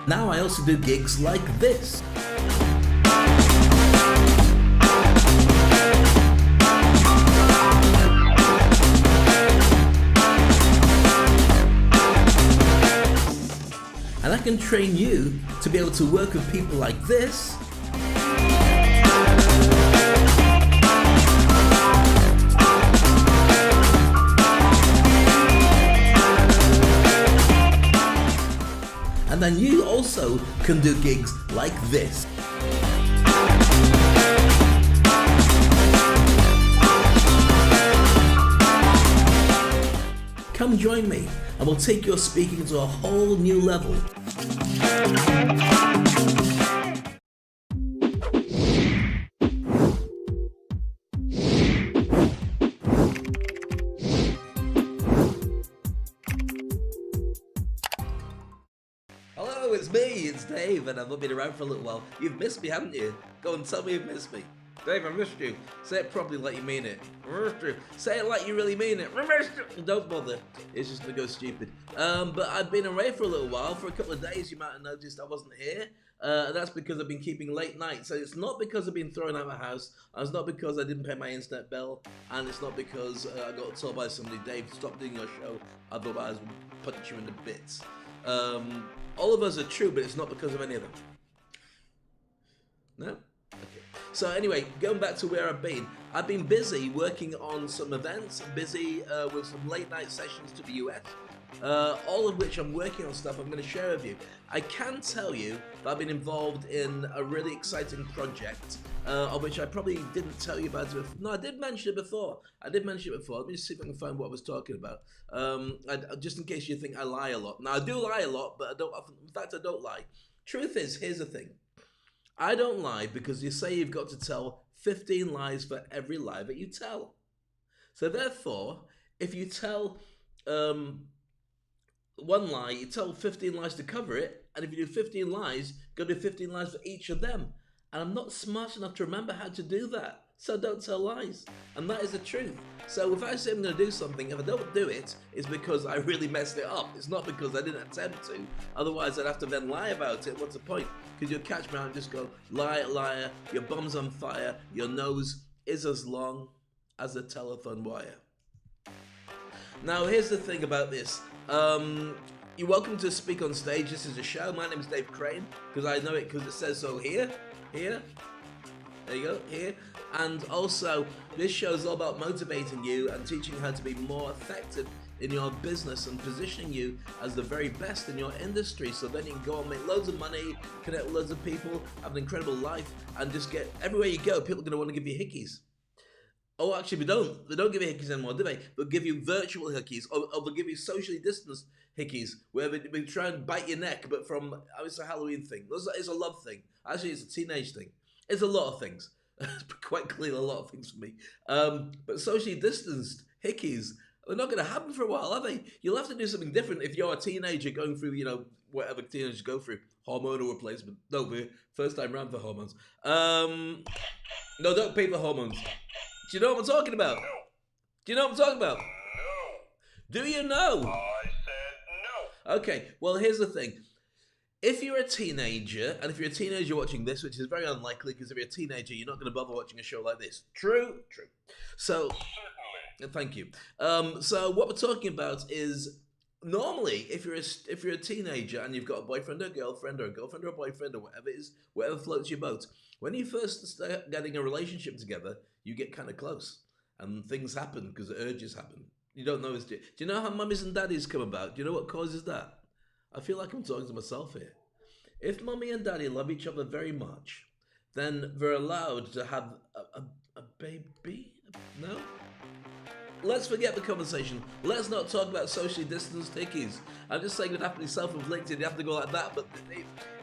Now I also do gigs like this. And I can train you to be able to work with people like this. And then you also can do gigs like this. Come join me and we'll take your speaking to a whole new level. Hello, it's me, it's Dave, and I've not been around for a little while. You've missed me, haven't you? Go and tell me you've missed me. Dave, I missed you. Say it properly like you mean it. Say it like you really mean it. Don't bother. It's just gonna go stupid. But I've been away for a little while. For a couple of days, you might have noticed I wasn't here. That's because I've been keeping late nights. So it's not because I've been thrown out of my house. It's not because I didn't pay my internet bill. And it's not because I got told by somebody, Dave, stop doing your show. Otherwise, we'll punch you into bits. All of us are true, but it's not because of any of them. No? Okay. So anyway, going back to where I've been busy working on some events, busy with some late night sessions to the US, all of which I'm working on stuff I'm going to share with you. I can tell you that I've been involved in a really exciting project, of which I probably didn't tell you about it before. No, I did mention it before. Let me just see if I can find what I was talking about. Just in case you think I lie a lot. Now, I do lie a lot, but I don't often, in fact, I don't lie. Truth is, here's the thing. I don't lie because you say you've got to tell 15 lies for every lie that you tell. So therefore, if you tell one lie, you tell 15 lies to cover it, and if you do 15 lies, go do 15 lies for each of them. And I'm not smart enough to remember how to do that. So don't tell lies. And that is the truth. So if I say I'm going to do something, if I don't do it, it's because I really messed it up. It's not because I didn't attempt to. Otherwise, I'd have to then lie about it. What's the point? Because you'll catch me out and just go, liar, liar, your bum's on fire, your nose is as long as a telephone wire. Now, here's the thing about this. You're welcome to Speak on Stage. This is a show. My name is Dave Crane, because I know it because it says so here. There you go, here. And also, this show is all about motivating you and teaching how to be more effective in your business and positioning you as the very best in your industry, so then you can go and make loads of money, connect with loads of people, have an incredible life, and just get, everywhere you go, people are going to want to give you hickeys. Oh, actually, they don't give you hickeys anymore, do they? They'll give you virtual hickeys, or they'll give you socially distanced hickeys, where they try and bite your neck, but from, it's a Halloween thing. It's a love thing. Actually, it's a teenage thing. It's a lot of things. It's quite clearly a lot of things for me. But socially distanced hickeys, they're not going to happen for a while, are they? You'll have to do something different if you're a teenager going through, whatever teenagers go through. Hormonal replacement. No, the first time round for hormones. No, don't pay for hormones. Do you know what I'm talking about? Do you know what I'm talking about? No. Do you know? I said no. Okay, well, here's the thing. If you're a teenager, and if you're a teenager watching this, which is very unlikely, because if you're a teenager, you're not going to bother watching a show like this. True? True. So, thank you. So what we're talking about is, normally, if you're a teenager and you've got a boyfriend or a girlfriend or a boyfriend or whatever it is, whatever floats your boat, when you first start getting a relationship together, you get kind of close, and things happen because urges happen. You don't know. Do you know how mummies and daddies come about? Do you know what causes that? I feel like I'm talking to myself here. If mummy and daddy love each other very much, then they're allowed to have a baby? No? Let's forget the conversation. Let's not talk about socially distanced hickeys. I'm just saying it would have to be self-inflicted. You have to go like that, but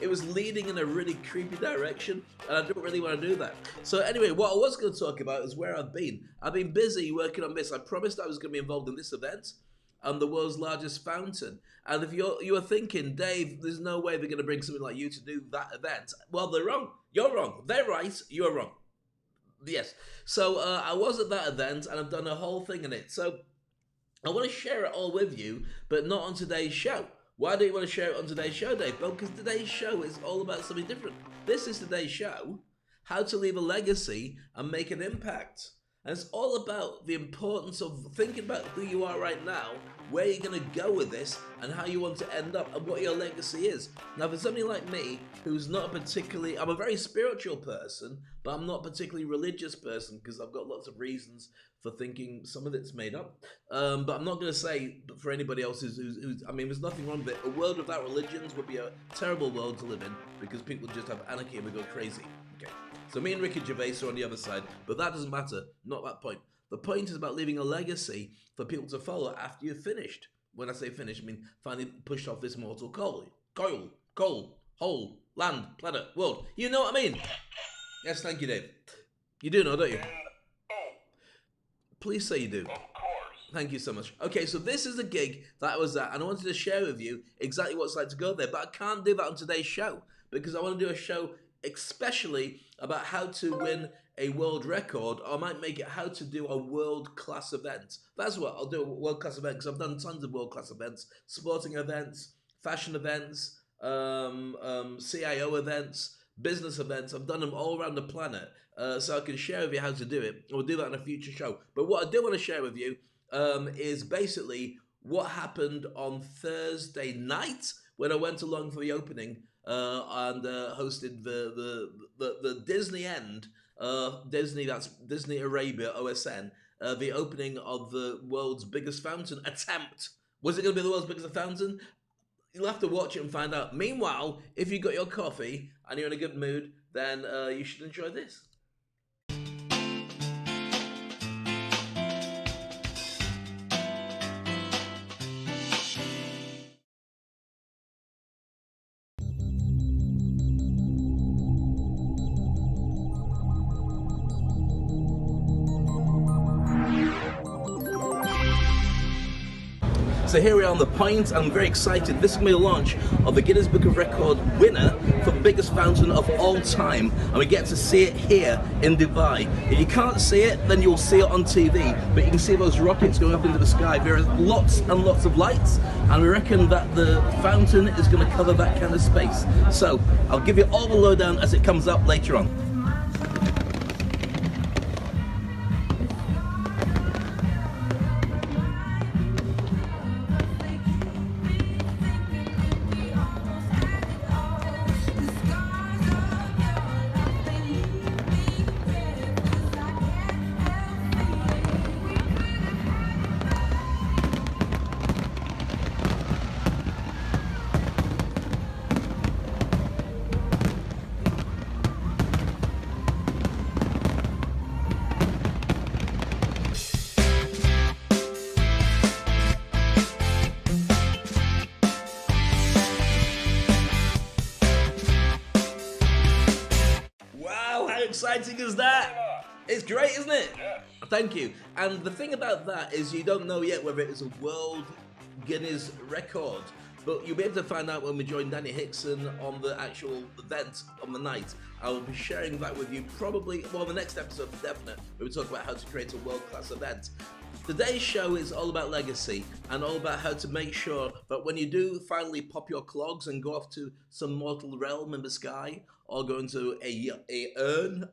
it was leading in a really creepy direction, and I don't really want to do that. So anyway, what I was going to talk about is where I've been. I've been busy working on this. I promised I was going to be involved in this event. The world's largest fountain. And if you are thinking, Dave, there's no way they're going to bring something like you to do that event. Well, they're wrong. You're wrong. They're right. You're wrong. Yes. So I was at that event, and I've done a whole thing in it. So I want to share it all with you, but not on today's show. Why do you want to share it on today's show, Dave? Well, because today's show is all about something different. This is today's show, how to leave a legacy and make an impact. And it's all about the importance of thinking about who you are right now, where you're going to go with this, and how you want to end up, and what your legacy is. Now, for somebody like me, who's not particularly, I'm a very spiritual person, but I'm not a particularly religious person, because I've got lots of reasons for thinking some of it's made up. But I'm not going to say for anybody else who's, I mean, there's nothing wrong with it. A world without religions would be a terrible world to live in, because people just have anarchy and we go crazy. Okay. So me and Ricky Gervais are on the other side, but that doesn't matter, not that point. The point is about leaving a legacy for people to follow after you've finished. When I say finished, I mean finally pushed off this mortal coil, hole, land, planet, world. You know what I mean? Yes, thank you, Dave. You do know, don't you? Please say you do. Of course. Thank you so much. Okay, so this is a gig that I was at, and I wanted to share with you exactly what it's like to go there, but I can't do that on today's show, because I want to do a show especially about how to win a world record, or I might make it how to do a world-class event. That's what I'll do, a world-class event, because I've done tons of world-class events, sporting events, fashion events, CIO events, business events. I've done them all around the planet, so I can share with you how to do it. We'll do that in a future show. But what I do want to share with you is basically what happened on Thursday night when I went along for the opening and hosted the Disney end, Disney, that's Disney Arabia, OSN, the opening of the world's biggest fountain attempt. Was it going to be the world's biggest fountain? You'll have to watch it and find out. Meanwhile, if you got your coffee and you're in a good mood, then you should enjoy this. So here we are on the point. I'm very excited. This is going to be the launch of the Guinness Book of Record winner for the biggest fountain of all time. And we get to see it here in Dubai. If you can't see it, then you'll see it on TV. But you can see those rockets going up into the sky. There are lots and lots of lights. And we reckon that the fountain is going to cover that kind of space. So I'll give you all the lowdown as it comes up later on. Exciting as that? It's great, isn't it? Yes. Thank you. And the thing about that is you don't know yet whether it is a world Guinness record, but you'll be able to find out when we join Danny Hickson on the actual event on the night. I will be sharing that with you probably, well, the next episode for definite, where we talk about how to create a world-class event. Today's show is all about legacy and all about how to make sure that when you do finally pop your clogs and go off to some mortal realm in the sky, or go into a urn,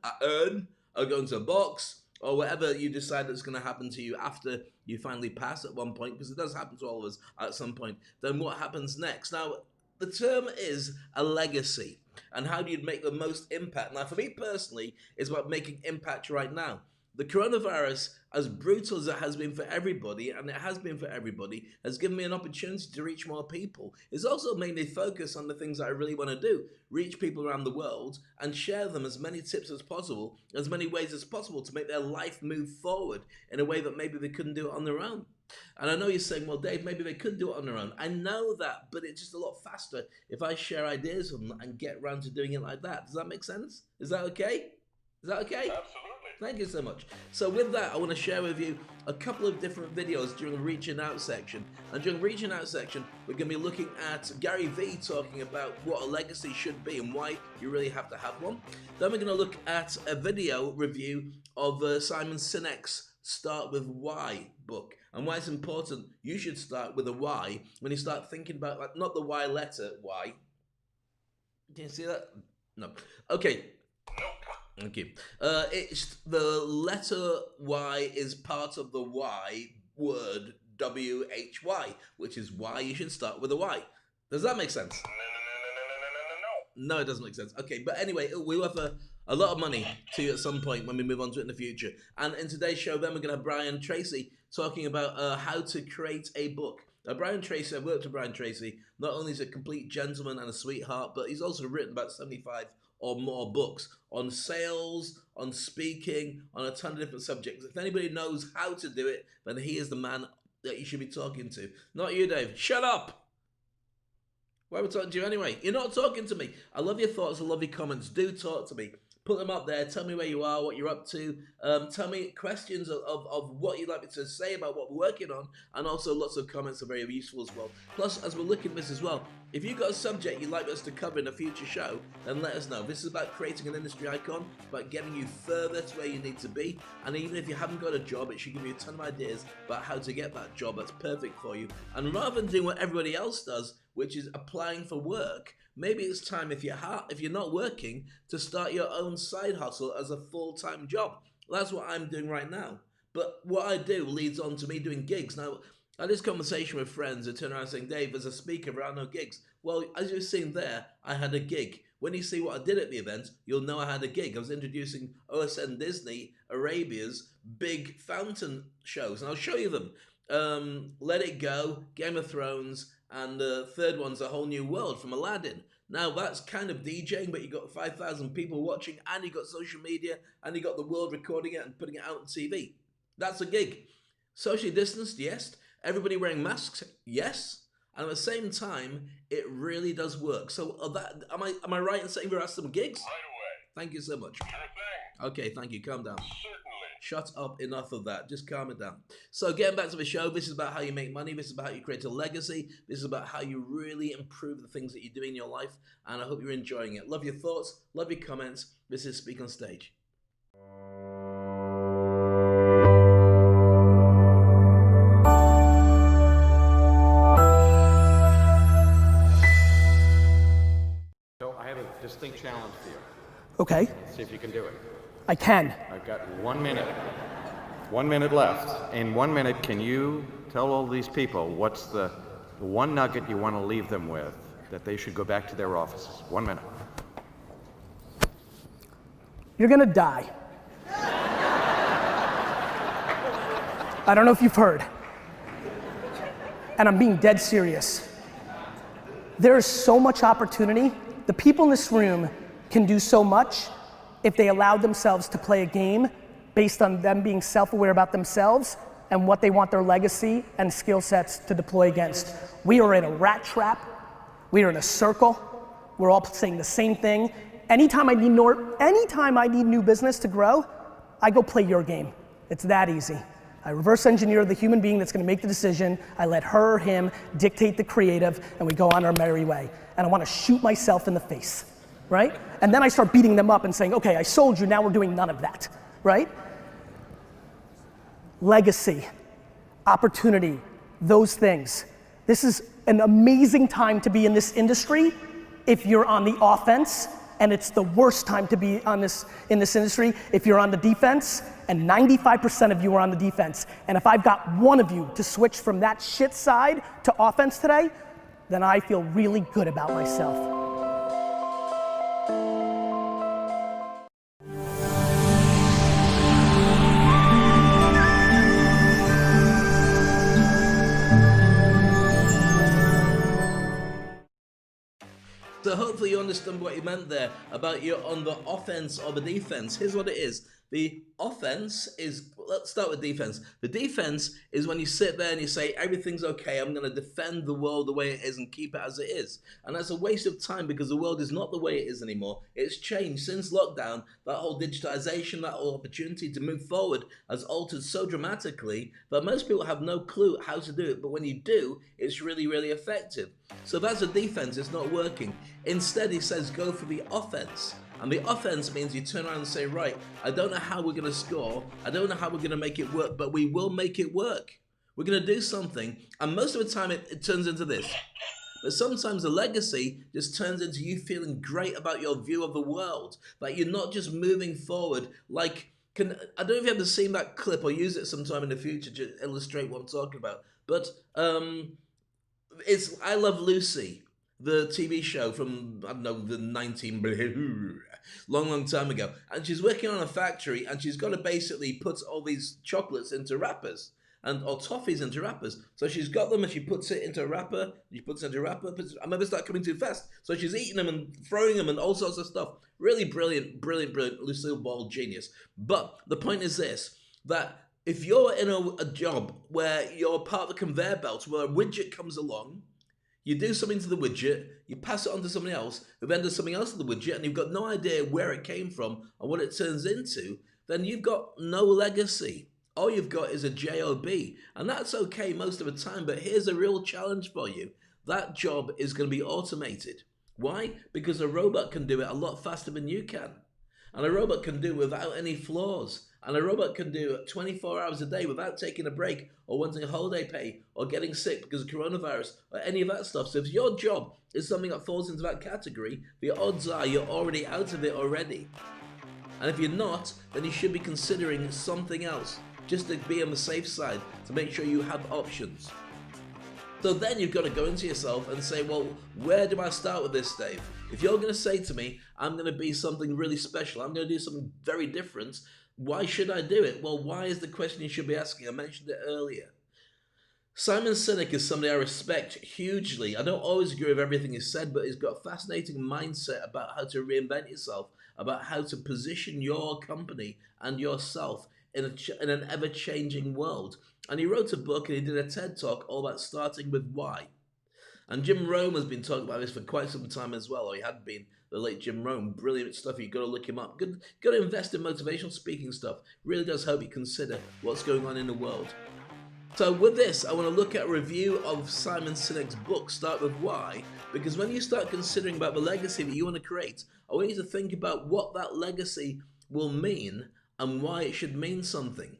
or go into a box, or whatever you decide that's going to happen to you after you finally pass at one point, because it does happen to all of us at some point, then what happens next? Now, the term is a legacy, and how do you make the most impact? Now, for me personally, it's about making impact right now. The coronavirus, as brutal as it has been for everybody, and it has been for everybody, has given me an opportunity to reach more people. It's also made me focus on the things that I really want to do, reach people around the world and share them as many tips as possible, as many ways as possible to make their life move forward in a way that maybe they couldn't do it on their own. And I know you're saying, well, Dave, maybe they could do it on their own. I know that, but it's just a lot faster if I share ideas with them and get around to doing it like that. Does that make sense? Is that okay? Is that okay? Absolutely. Thank you so much. So with that, I want to share with you a couple of different videos during the Reaching Out section. And during the Reaching Out section, we're going to be looking at Gary Vee talking about what a legacy should be and why you really have to have one. Then we're going to look at a video review of Simon Sinek's Start With Why book. and why it's important you should start with a why when you start thinking about, like, not the Y letter, why. Can you see that? No. Okay. Thank you. It's the letter Y is part of the Y word, WHY, which is why you should start with a Y. Does that make sense? No, it doesn't make sense. Okay, but anyway, we'll have a lot of money to you at some point when we move on to it in the future. And in today's show, then we're going to have Brian Tracy talking about how to create a book. Brian Tracy, I've worked with Brian Tracy. Not only is he a complete gentleman and a sweetheart, but he's also written about 75 or more books on sales, on speaking, on a ton of different subjects. If anybody knows how to do it, then he is the man that you should be talking to. Not you, Dave. Shut up! Why are we talking to you anyway? You're not talking to me. I love your thoughts. I love your comments. Do talk to me. Put them up there. Tell me where you are, what you're up to. Tell me questions of what you'd like me to say about what we're working on. And also lots of comments are very useful as well. Plus, as we're looking at this as well, if you've got a subject you'd like us to cover in a future show, then let us know. This is about creating an industry icon, about getting you further to where you need to be. And even if you haven't got a job, it should give you a ton of ideas about how to get that job that's perfect for you. And rather than doing what everybody else does, which is applying for work, maybe it's time, if you're not working, to start your own side hustle as a full-time job. That's what I'm doing right now. But what I do leads on to me doing gigs. Now, I had this conversation with friends who turn around saying, Dave, as a speaker, there are no gigs. Well, as you've seen there, I had a gig. When you see what I did at the event, you'll know I had a gig. I was introducing OSN Disney Arabia's big fountain shows, and I'll show you them. Let It Go, Game of Thrones, and the third one's A Whole New World from Aladdin. Now, that's kind of DJing, but you got 5,000 people watching, and you got social media, and you got the world recording it and putting it out on TV. That's a gig. Socially distanced, yes. Everybody wearing masks, yes. And at the same time, it really does work. So am I right in saying there are some gigs? Right away. Thank you so much. Sure thing. Okay, thank you. Calm down. Certainly. Shut up, enough of that. Just calm it down. So getting back to the show, this is about how you make money. This is about how you create a legacy. This is about how you really improve the things that you do in your life. And I hope you're enjoying it. Love your thoughts. Love your comments. This is Speak on Stage. So I have a distinct challenge for you. Okay, See if you can do it. I can. I've got 1 minute. 1 minute left. In 1 minute, can you tell all these people what's the one nugget you want to leave them with that they should go back to their offices? 1 minute. You're gonna die. I don't know if you've heard. And I'm being dead serious. There is so much opportunity. The people in this room can do so much if they allowed themselves to play a game based on them being self-aware about themselves and what they want their legacy and skill sets to deploy against. We are in a rat trap. We are in a circle. We're all saying the same thing. Anytime I need new business to grow, I go play your game. It's that easy. I reverse engineer the human being that's gonna make the decision. I let her or him dictate the creative, and we go on our merry way. And I wanna shoot myself in the face, right? And then I start beating them up and saying, okay, I sold you, now we're doing none of that, right? Legacy, opportunity, those things. This is an amazing time to be in this industry if you're on the offense, and it's the worst time to be in this industry if you're on the defense, and 95% of you are on the defense. And if I've got one of you to switch from that shit side to offense today, then I feel really good about myself. So hopefully you understand what he meant there about you're on the offense or the defense. Here's what it is. The offense is, let's start with defense. The defense is when you sit there and you say, everything's okay, I'm going to defend the world the way it is and keep it as it is. And that's a waste of time because the world is not the way it is anymore. It's changed since lockdown. That whole digitization, that whole opportunity to move forward has altered so dramatically that most people have no clue how to do it. But when you do, it's really, really effective. So that's a defense, it's not working. Instead, he says, go for the offense. And the offense means you turn around and say, right, I don't know how we're going to score. I don't know how we're going to make it work, but we will make it work. We're going to do something, and most of the time it turns into this. But sometimes a legacy just turns into you feeling great about your view of the world. Like you're not just moving forward. Like, I don't know if you've ever seen that clip or use it sometime in the future to illustrate what I'm talking about. But it's I Love Lucy, the TV show from, I don't know, the 19... long time ago. And she's working on a factory, and she's got to basically put all these chocolates into wrappers. Or toffees into wrappers. So she's got them and she puts it into a wrapper. She puts it into a wrapper. I maybe start coming too fast. So she's eating them and throwing them and all sorts of stuff. Really brilliant, brilliant, brilliant. Lucille Ball, genius. But the point is this, that if you're in a job where you're part of the conveyor belt, where a widget comes along, you do something to the widget, you pass it on to somebody else, who then does something else to the widget, and you've got no idea where it came from or what it turns into, then you've got no legacy. All you've got is a job, and that's okay most of the time, but here's a real challenge for you. That job is going to be automated. Why? Because a robot can do it a lot faster than you can. And a robot can do it without any flaws. And a robot can do it 24 hours a day without taking a break or wanting a holiday pay or getting sick because of coronavirus or any of that stuff. So if your job is something that falls into that category, the odds are you're already out of it already. And if you're not, then you should be considering something else, just to be on the safe side, to make sure you have options. So then you've got to go into yourself and say, well, where do I start with this, Dave? If you're going to say to me, I'm going to be something really special, I'm going to do something very different, why should I do it? Well, why is the question you should be asking? I mentioned it earlier. Simon Sinek is somebody I respect hugely. I don't always agree with everything he said, but he's got a fascinating mindset about how to reinvent yourself, about how to position your company and yourself in an ever-changing world. And he wrote a book and he did a TED Talk all about starting with why. And Jim Rome has been talking about this for quite some time as well, or he had been, the late Jim Rome. Brilliant stuff, you've got to look him up. Got to invest in motivational speaking stuff. Really does help you consider what's going on in the world. So with this, I want to look at a review of Simon Sinek's book, Start With Why, because when you start considering about the legacy that you want to create, I want you to think about what that legacy will mean and why it should mean something.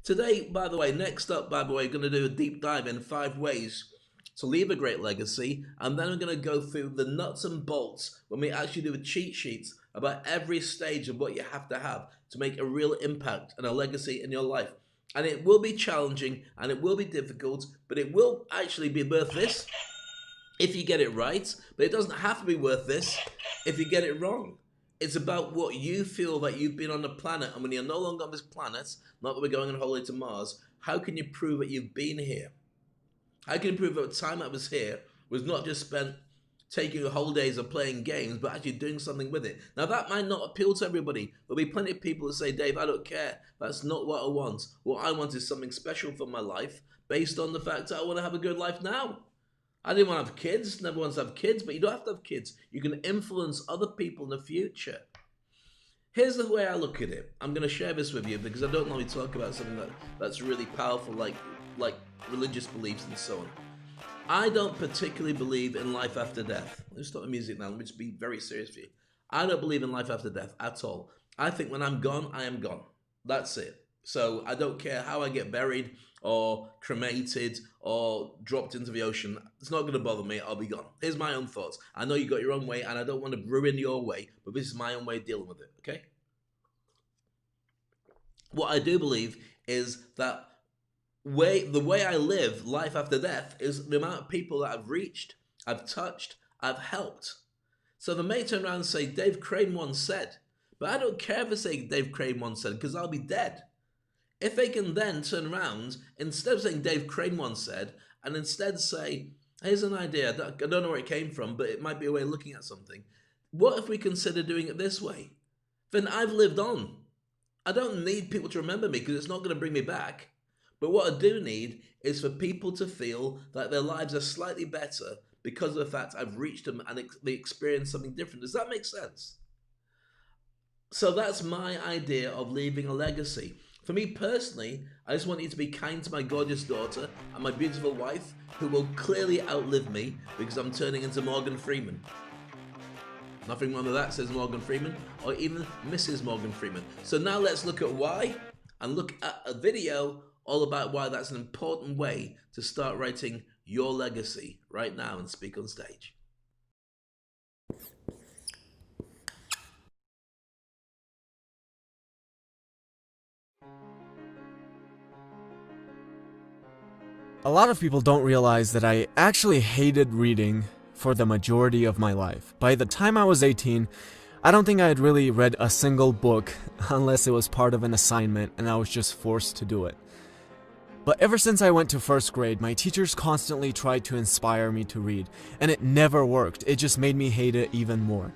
Today, by the way, next up, by the way, we're going to do a deep dive in 5 ways to leave a great legacy, and then we're going to go through the nuts and bolts when we actually do a cheat sheets about every stage of what you have to make a real impact and a legacy in your life. And it will be challenging and it will be difficult, but it will actually be worth this if you get it right, but it doesn't have to be worth this if you get it wrong. It's about what you feel that you've been on the planet, and when you're no longer on this planet, not that we're going on holiday to Mars, how can you prove that you've been here? How can you prove that the time that was here was not just spent taking holidays or playing games, but actually doing something with it? Now that might not appeal to everybody. There'll be plenty of people that say, Dave, I don't care. That's not what I want. What I want is something special for my life based on the fact that I want to have a good life now. I didn't want to have kids, never want to have kids, but you don't have to have kids. You can influence other people in the future. Here's the way I look at it. I'm going to share this with you because I don't normally talk about something that's really powerful like religious beliefs and so on. I don't particularly believe in life after death. Let's stop the music now. Let me just be very serious for you. I don't believe in life after death at all. I think when I'm gone, I am gone. That's it. So I don't care how I get buried or cremated or dropped into the ocean. It's not going to bother me. I'll be gone. Here's my own thoughts. I know you got your own way and I don't want to ruin your way, but this is my own way of dealing with it, okay? What I do believe is that the way I live life after death is the amount of people that I've reached, I've touched, I've helped. So they may turn around and say, Dave Crane once said, but I don't care if they say Dave Crane once said, because I'll be dead. If they can then turn around, instead of saying Dave Crane once said, and instead say, here's an idea, I don't know where it came from, but it might be a way of looking at something. What if we consider doing it this way? Then I've lived on. I don't need people to remember me because it's not going to bring me back. But what I do need is for people to feel that their lives are slightly better because of the fact I've reached them and they experience something different. Does that make sense? So that's my idea of leaving a legacy. For me personally, I just want you to be kind to my gorgeous daughter and my beautiful wife, who will clearly outlive me because I'm turning into Morgan Freeman. Nothing wrong with that, says Morgan Freeman, or even Mrs. Morgan Freeman. So now let's look at why and look at a video all about why that's an important way to start writing your legacy right now and Speak on Stage. A lot of people don't realize that I actually hated reading for the majority of my life. By the time I was 18, I don't think I had really read a single book unless it was part of an assignment and I was just forced to do it. But ever since I went to first grade, my teachers constantly tried to inspire me to read, and it never worked. It just made me hate it even more.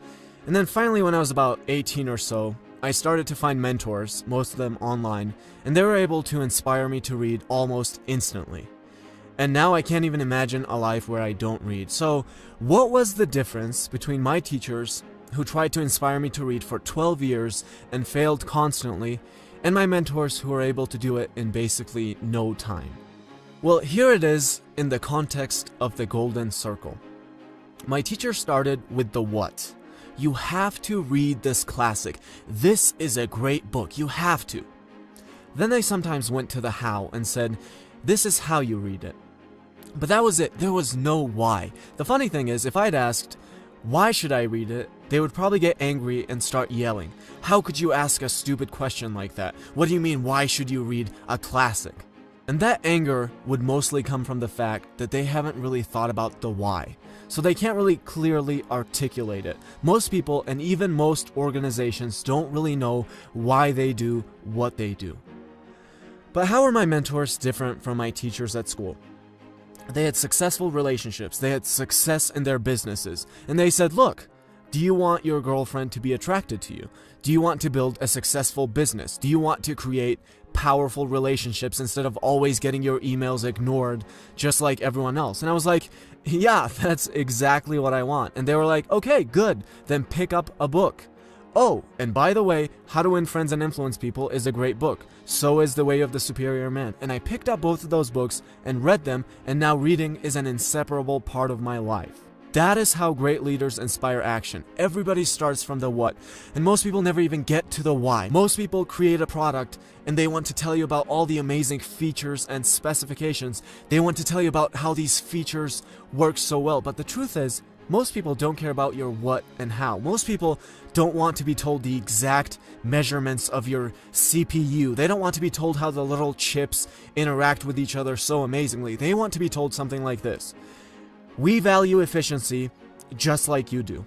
And then finally, when I was about 18 or so, I started to find mentors, most of them online, and they were able to inspire me to read almost instantly. And now I can't even imagine a life where I don't read. So, what was the difference between my teachers, who tried to inspire me to read for 12 years and failed constantly, and my mentors who were able to do it in basically no time? Well, here it is in the context of the Golden Circle. My teacher started with the what. You have to read this classic. This is a great book. You have to. Then they sometimes went to the how and said, this is how you read it. But that was it. There was no why. The funny thing is, if I'd asked, why should I read it? They would probably get angry and start yelling. How could you ask a stupid question like that? What do you mean, why should you read a classic? And that anger would mostly come from the fact that they haven't really thought about the why. So they can't really clearly articulate it. Most people, and even most organizations, don't really know why they do what they do. But how are my mentors different from my teachers at school? They had successful relationships, they had success in their businesses, and they said, look, do you want your girlfriend to be attracted to you? Do you want to build a successful business? Do you want to create powerful relationships instead of always getting your emails ignored just like everyone else? And I was like, yeah, that's exactly what I want. And they were like, okay, good, then pick up a book. Oh, and by the way, How to Win Friends and Influence People is a great book. So is The Way of the Superior Man. And I picked up both of those books and read them, and now reading is an inseparable part of my life. That is how great leaders inspire action. Everybody starts from the what, and most people never even get to the why. Most people create a product and they want to tell you about all the amazing features and specifications. They want to tell you about how these features work so well. But the truth is, most people don't care about your what and how. Most people don't want to be told the exact measurements of your CPU. They don't want to be told how the little chips interact with each other so amazingly. They want to be told something like this. We value efficiency just like you do.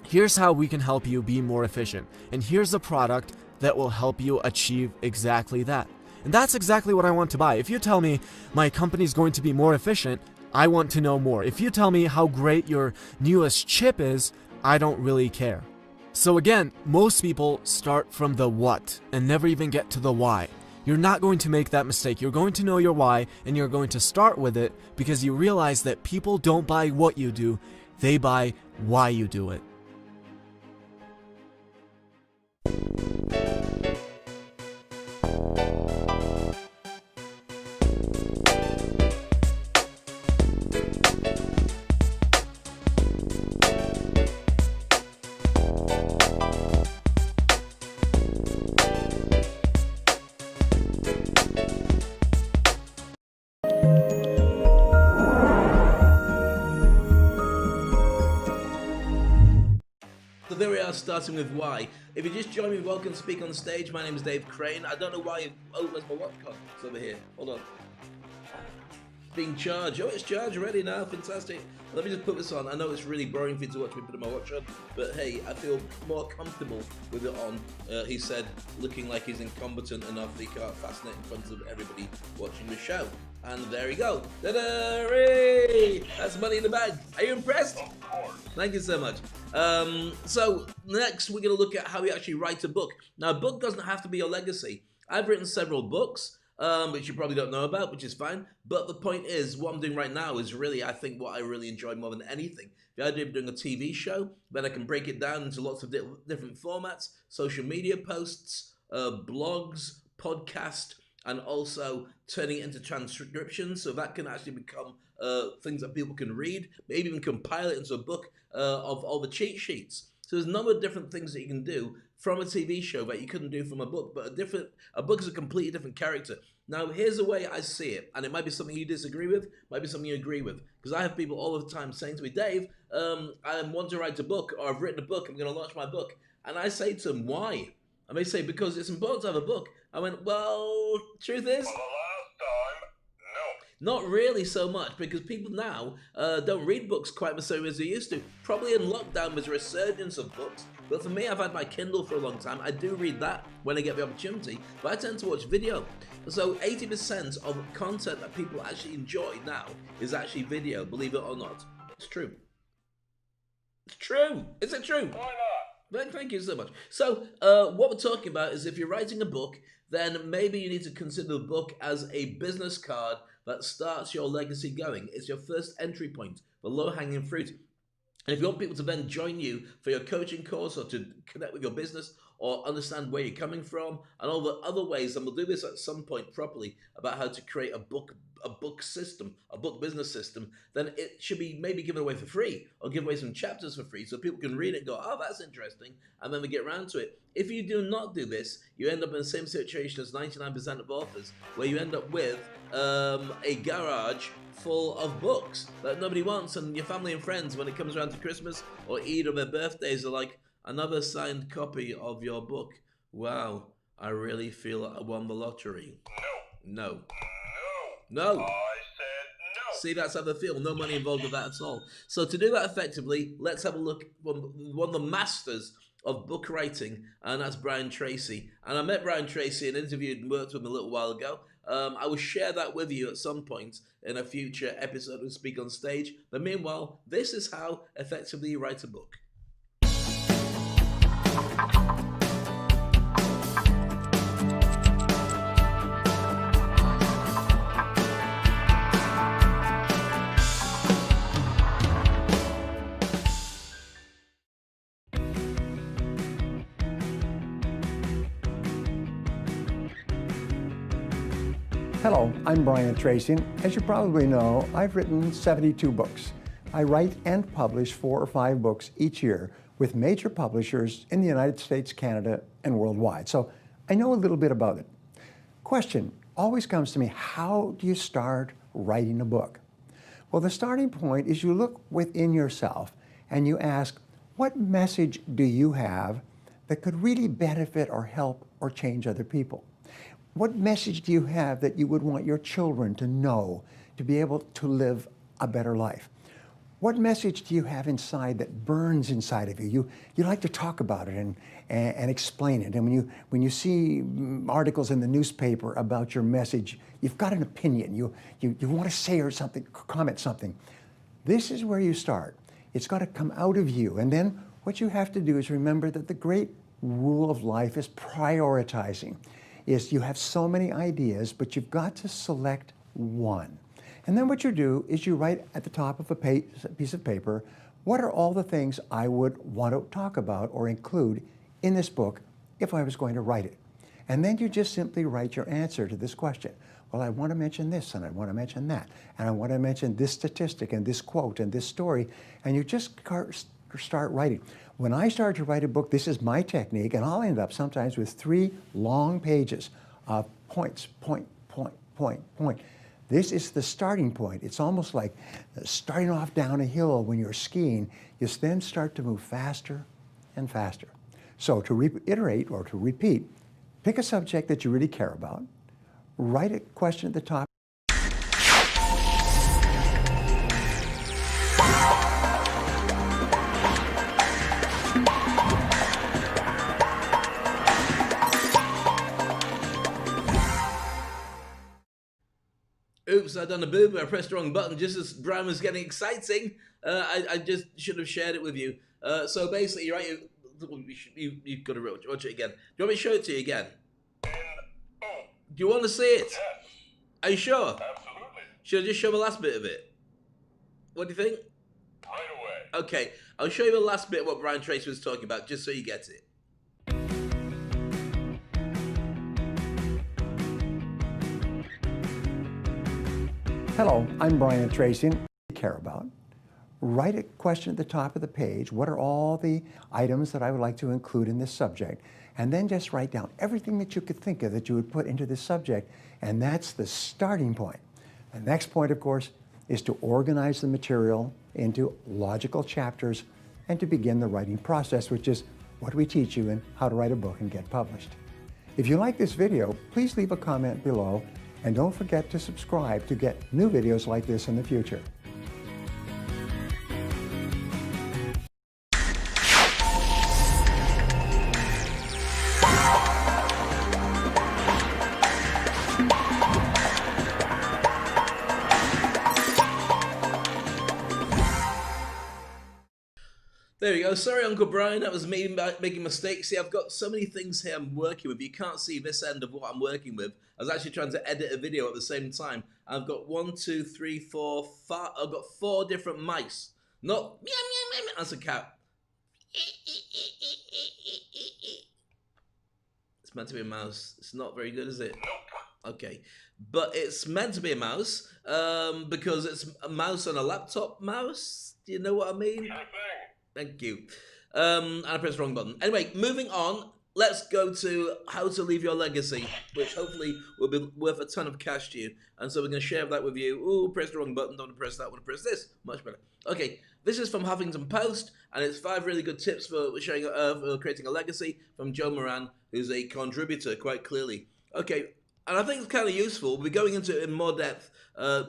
Here's how we can help you be more efficient. And here's a product that will help you achieve exactly that. And that's exactly what I want to buy. If you tell me my company's going to be more efficient, I want to know more. If you tell me how great your newest chip is, I don't really care. So again, most people start from the what and never even get to the why. You're not going to make that mistake. You're going to know your why, and you're going to start with it because you realize that people don't buy what you do, they buy why you do it. So there we are, starting with why. If you just joined me, welcome to Speak on Stage. My name is Dave Crane. I don't know why. Oh, where's my watch? It's over here. Hold on. It's being charged. Oh, it's charged already now. Fantastic. Let me just put this on. I know it's really boring for you to watch me put my watch on, but hey, I feel more comfortable with it on. He said, looking like he's incompetent enough, he can't fasten it in front of everybody watching the show. And there you go. Ta-da! Hooray! That's money in the bag. Are you impressed? Of course. Thank you so much. So next we're going to look at how you actually write a book. Now, a book doesn't have to be your legacy. I've written several books, which you probably don't know about, which is fine. But the point is, what I'm doing right now is really, I think, what I really enjoy more than anything. The idea of doing a TV show, then I can break it down into lots of different formats, social media posts, blogs, podcast, and also turning it into transcriptions, so that can actually become things that people can read, maybe even compile it into a book of all the cheat sheets. So there's a number of different things that you can do from a TV show that you couldn't do from a book, but a book is a completely different character. Now, here's the way I see it, and it might be something you disagree with, might be something you agree with, because I have people all the time saying to me, Dave, I want to write a book, or I've written a book, I'm going to launch my book. And I say to them, why? And they say, because it's important to have a book. I went, well, truth is, not really so much, because people now don't read books quite the same as they used to. Probably in lockdown there's a resurgence of books, but for me, I've had my Kindle for a long time. I do read that when I get the opportunity, but I tend to watch video. So 80% of content that people actually enjoy now is actually video, believe it or not. It's true. It's true. Is it true? Why not? Thank you so much. So what we're talking about is if you're writing a book, then maybe you need to consider the book as a business card that starts your legacy going. It's your first entry point, the low-hanging fruit. And if you want people to then join you for your coaching course or to connect with your business or understand where you're coming from and all the other ways, and we'll do this at some point properly about how to create a book system, a book business system, then it should be maybe given away for free or give away some chapters for free so people can read it and go, oh, that's interesting, and then they get around to it. If you do not do this, you end up in the same situation as 99% of authors, where you end up with a garage full of books that nobody wants, and your family and friends, when it comes around to Christmas or Eid or their birthdays, are like, another signed copy of your book. Wow, I really feel I won the lottery. No. No. I said no. See, that's how they feel. No money involved with that at all. So to do that effectively, let's have a look at one of the masters of book writing, and that's Brian Tracy. And I met Brian Tracy and interviewed and worked with him a little while ago. I will share that with you at some point in a future episode of Speak on Stage. But meanwhile, this is how effectively you write a book. Hello, I'm Brian Tracy. As you probably know, I've written 72 books. I write and publish 4 or 5 books each year with major publishers in the United States, Canada, and worldwide. So I know a little bit about it. Question always comes to me, how do you start writing a book? Well, the starting point is you look within yourself and you ask, what message do you have that could really benefit or help or change other people? What message do you have that you would want your children to know to be able to live a better life? What message do you have inside that burns inside of you? You like to talk about it and explain it. And when you see articles in the newspaper about your message, you've got an opinion. You want to say or something, comment something. This is where you start. It's got to come out of you. And then what you have to do is remember that the great rule of life is prioritizing. Is you have so many ideas, but you've got to select one. And then what you do is you write at the top of a piece of paper, what are all the things I would want to talk about or include in this book if I was going to write it? And then you just simply write your answer to this question. Well, I want to mention this, and I want to mention that, and I want to mention this statistic, and this quote, and this story, and you just start writing. When I start to write a book, this is my technique, and I'll end up sometimes with 3 long pages of points, point, point, point, point. This is the starting point. It's almost like starting off down a hill when you're skiing. You then start to move faster and faster. So to reiterate or to repeat, pick a subject that you really care about, write a question at the top. Oops, I done a boo-boo. I pressed the wrong button just as Brian was getting exciting. I just should have shared it with you. So basically, you're right. You've got to watch it again. Do you want me to show it to you again? Do you want to see it? Yes. Are you sure? Absolutely. Should I just show the last bit of it? What do you think? Right away. Okay, I'll show you the last bit of what Brian Tracy was talking about, just so you get it. Hello, I'm Brian Tracy. Care about. write a question at the top of the page. What are all the items that I would like to include in this subject? And then just write down everything that you could think of that you would put into this subject. And that's the starting point. The next point, of course, is to organize the material into logical chapters and to begin the writing process, which is what we teach you in How to Write a Book and Get Published. If you like this video, please leave a comment below and don't forget to subscribe to get new videos like this in the future. There we go. Sorry, Uncle Brian, that was me making mistakes. See, I've got so many things here I'm working with. You can't see this end of what I'm working with. I was actually trying to edit a video at the same time. I've got 1, 2, 3, 4, 5. I've got 4 different mice. Not meow, meow, meow, meow. That's a cat. It's meant to be a mouse. It's not very good, is it? Okay. But it's meant to be a mouse because it's a mouse on a laptop mouse. Do you know what I mean? Thank you. And I pressed the wrong button. Anyway, moving on, let's go to how to leave your legacy, which hopefully will be worth a ton of cash to you. And so we're going to share that with you. Ooh, press the wrong button. Don't want to press that. Want to press this. Much better. Okay, this is from Huffington Post, and it's 5 really good tips for creating a legacy from Joe Moran, who's a contributor, quite clearly. Okay, and I think it's kind of useful. We'll be going into it in more depth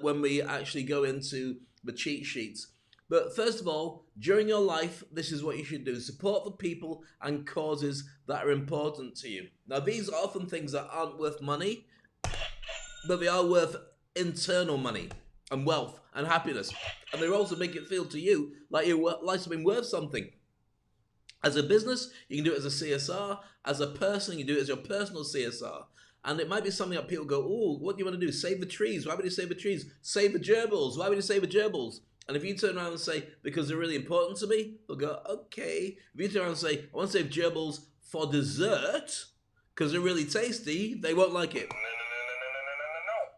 when we actually go into the cheat sheets. But first of all, during your life, this is what you should do. Support the people and causes that are important to you. Now, these are often things that aren't worth money, but they are worth internal money and wealth and happiness. And they also make it feel to you like your life's been worth something. As a business, you can do it as a CSR. As a person, you do it as your personal CSR. And it might be something that people go, oh, what do you want to do? Save the trees. Why would you save the trees? Save the gerbils. Why would you save the gerbils? And if you turn around and say, because they're really important to me, they'll go, okay. If you turn around and say, I want to save gerbils for dessert, because they're really tasty, they won't like it.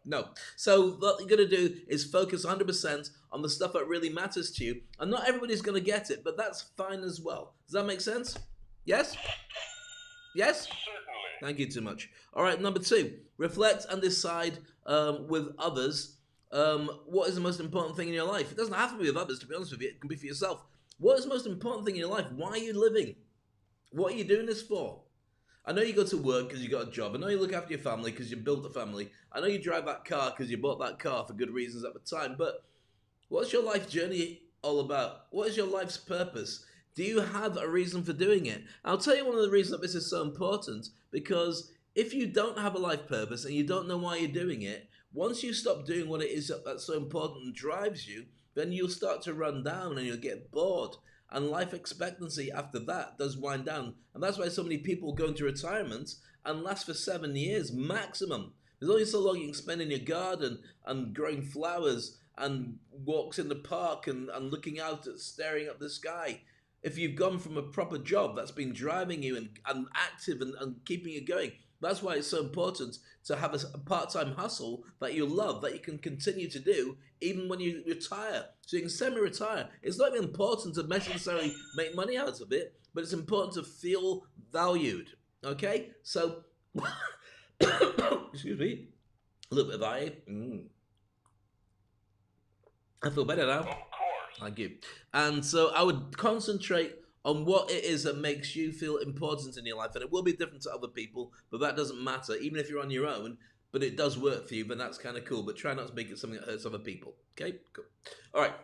No. So what you're going to do is focus 100% on the stuff that really matters to you. And not everybody's going to get it, but that's fine as well. Does that make sense? Yes? Yes? Certainly. Thank you too much. All right, number 2, reflect and decide with others what is the most important thing in your life. It doesn't have to be with others, to be honest with you. It can be for yourself. What is the most important thing in your life? Why are you living? What are you doing this for? I know you go to work because you got a job. I know you look after your family because you built a family. I know you drive that car because you bought that car for good reasons at the time. But what's your life journey all about? What is your life's purpose? Do you have a reason for doing it? I'll tell you one of the reasons that this is so important, because if you don't have a life purpose and you don't know why you're doing it, once you stop doing what it is that's so important and drives you, then you'll start to run down and you'll get bored. And life expectancy after that does wind down. And that's why so many people go into retirement and last for 7 years maximum. There's only so long you can spend in your garden and growing flowers and walks in the park and looking out at staring up the sky. If you've gone from a proper job that's been driving you and active and keeping you going, that's why it's so important to have a part-time hustle that you love, that you can continue to do even when you retire. So you can semi-retire. It's not even important to necessarily make money out of it, but it's important to feel valued. Okay? So, excuse me, a little bit of I feel better now. Of course. Thank you. And so I would concentrate on what it is that makes you feel important in your life. And it will be different to other people, but that doesn't matter. Even if you're on your own, but it does work for you, then that's kind of cool. But try not to make it something that hurts other people. Okay? Cool. All right.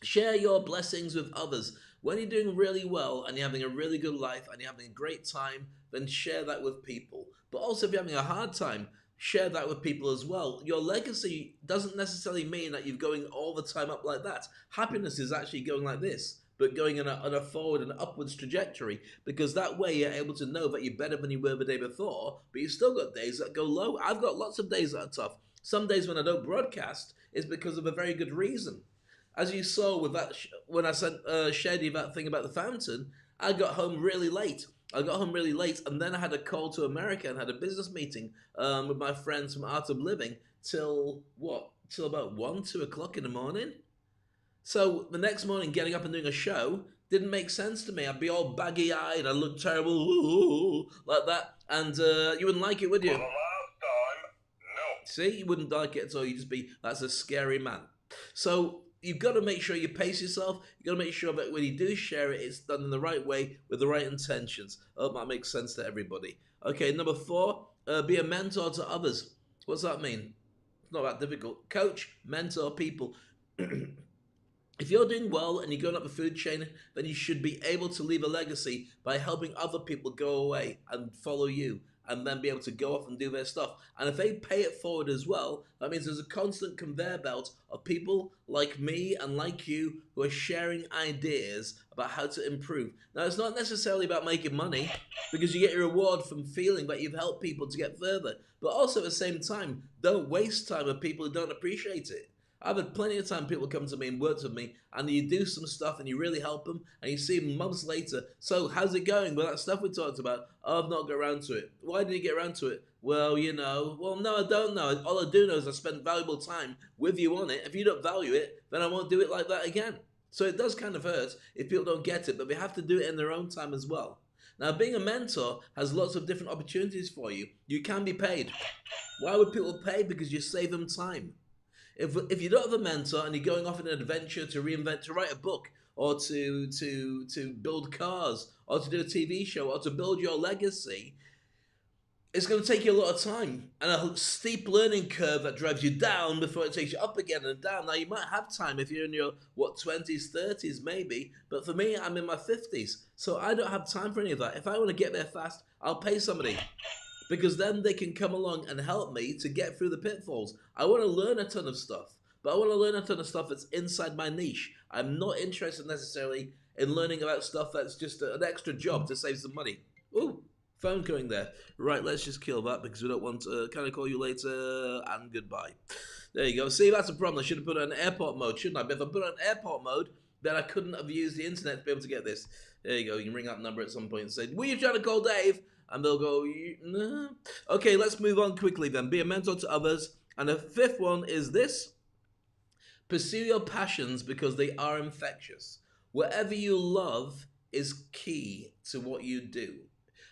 Share your blessings with others. When you're doing really well and you're having a really good life and you're having a great time, then share that with people. But also if you're having a hard time, share that with people as well. Your legacy doesn't necessarily mean that you're going all the time up like that. Happiness is actually going like this, but going on a forward and upwards trajectory, because that way you're able to know that you're better than you were the day before, but you've still got days that go low. I've got lots of days that are tough. Some days when I don't broadcast is because of a very good reason. As you saw with that, when I shared you that thing about the fountain, I got home really late. And then I had a call to America and had a business meeting with my friends from Art of Living till about 1, 2 o'clock in the morning. So the next morning, getting up and doing a show didn't make sense to me. I'd be all baggy-eyed, I'd look terrible, ooh, like that, and you wouldn't like it, would you? For the last time, no. See, you wouldn't like it at all. You'd just be, that's a scary man. So you've got to make sure you pace yourself. You've got to make sure that when you do share it, it's done in the right way with the right intentions. I hope that makes sense to everybody. Okay, number 4, be a mentor to others. What's that mean? It's not that difficult. Coach, mentor people. If you're doing well and you're going up the food chain, then you should be able to leave a legacy by helping other people go away and follow you and then be able to go off and do their stuff. And if they pay it forward as well, that means there's a constant conveyor belt of people like me and like you who are sharing ideas about how to improve. Now, it's not necessarily about making money because you get your reward from feeling that you've helped people to get further. But also at the same time, don't waste time with people who don't appreciate it. I've had plenty of time people come to me and work with me, and you do some stuff and you really help them, and you see them months later. So, how's it going with that stuff we talked about? Oh, I've not got around to it. Why did you get around to it? Well, you know. Well, no, I don't know. All I do know is I spent valuable time with you on it. If you don't value it, then I won't do it like that again. So it does kind of hurt if people don't get it, but they have to do it in their own time as well. Now, being a mentor has lots of different opportunities for you. You can be paid. Why would people pay? Because you save them time. If you don't have a mentor and you're going off on an adventure to reinvent, to write a book, or to build cars, or to do a TV show, or to build your legacy, it's going to take you a lot of time and a steep learning curve that drives you down before it takes you up again and down. Now, you might have time if you're in your, 20s, 30s maybe, but for me, I'm in my 50s, so I don't have time for any of that. If I want to get there fast, I'll pay somebody, because then they can come along and help me to get through the pitfalls. I want to learn a ton of stuff, but I want to learn a ton of stuff that's inside my niche. I'm not interested necessarily in learning about stuff that's just an extra job to save some money. Ooh, phone going there. Right, let's just kill that because we don't want to kind of call you later and goodbye. There you go. See, that's a problem. I should have put it on airport mode, shouldn't I? But if I put it on airport mode, then I couldn't have used the internet to be able to get this. There you go. You can ring that number at some point and say, were you trying to call Dave? And they'll go, no. Okay, let's move on quickly then. Be a mentor to others. And the 5th one is this. Pursue your passions because they are infectious. Whatever you love is key to what you do.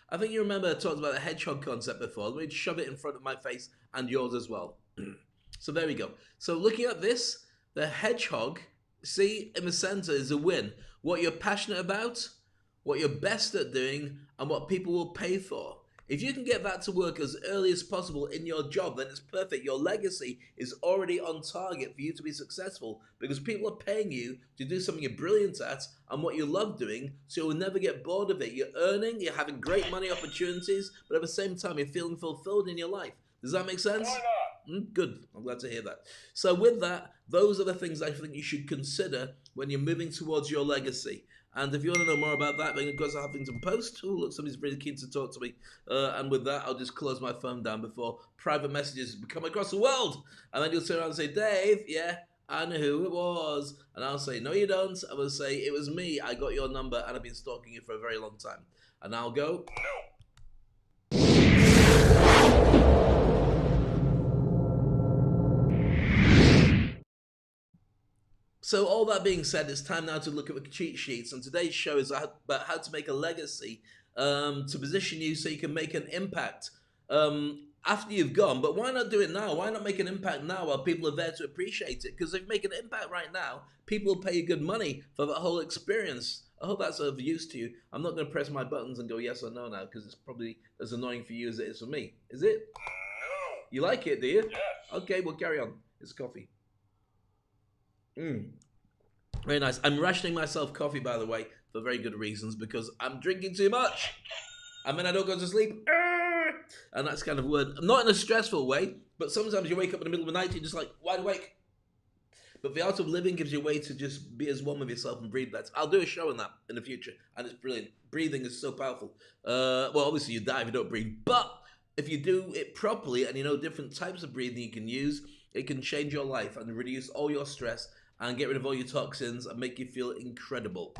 I think you remember I talked about the hedgehog concept before. Let me shove it in front of my face and yours as well. So there we go. So looking at this, the hedgehog, see, in the center is a win. What you're passionate about, what you're best at doing, and what people will pay for. If you can get that to work as early as possible in your job, then it's perfect. Your legacy is already on target for you to be successful because people are paying you to do something you're brilliant at and what you love doing, so you'll never get bored of it. You're earning, you're having great money opportunities, but at the same time, you're feeling fulfilled in your life. Does that make sense? Why not? Good. I'm glad to hear that. So with that, those are the things I think you should consider when you're moving towards your legacy. And if you want to know more about that, then of course I have things to post. Oh, look, somebody's really keen to talk to me. And with that, I'll just close my phone down before private messages come across the world. And then you'll turn around and say, Dave, yeah, I know who it was. And I'll say, no, you don't. I will say, it was me. I got your number and I've been stalking you for a very long time. And I'll go, No. So all that being said, it's time now to look at the cheat sheets, and today's show is about how to make a legacy to position you so you can make an impact after you've gone. But why not do it now? Why not make an impact now while people are there to appreciate it? Because if you make an impact right now, people will pay you good money for that whole experience. I hope that's of use to you. I'm not going to press my buttons and go yes or no now because it's probably as annoying for you as it is for me. Is it? No. You like it, do you? Yes. Okay, we'll carry on. It's coffee. Very nice. I'm rationing myself coffee, by the way, for very good reasons, because I'm drinking too much. And then I don't go to sleep. And that's kind of weird. Not in a stressful way, but sometimes you wake up in the middle of the night and you're just like, wide awake. But the art of living gives you a way to just be as one with yourself and breathe better. I'll do a show on that in the future, and it's brilliant. Breathing is so powerful. Well, obviously you die if you don't breathe, but if you do it properly and you know different types of breathing you can use, it can change your life and reduce all your stress and get rid of all your toxins and make you feel incredible.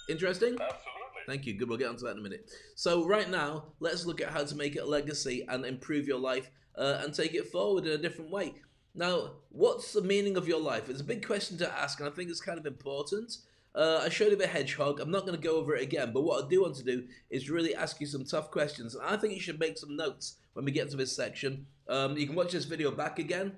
Interesting? Absolutely. Thank you. Good. We'll get onto that in a minute. So right now, let's look at how to make it a legacy and improve your life and take it forward in a different way. Now, what's the meaning of your life? It's a big question to ask, and I think it's kind of important. I showed you the hedgehog. I'm not going to go over it again, but what I do want to do is really ask you some tough questions. And I think you should make some notes when we get to this section. You can watch this video back again.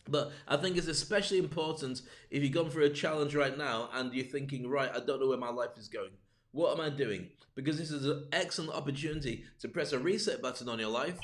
But I think it's especially important if you've gone through a challenge right now and you're thinking, right, I don't know where my life is going. What am I doing? Because this is an excellent opportunity to press a reset button on your life.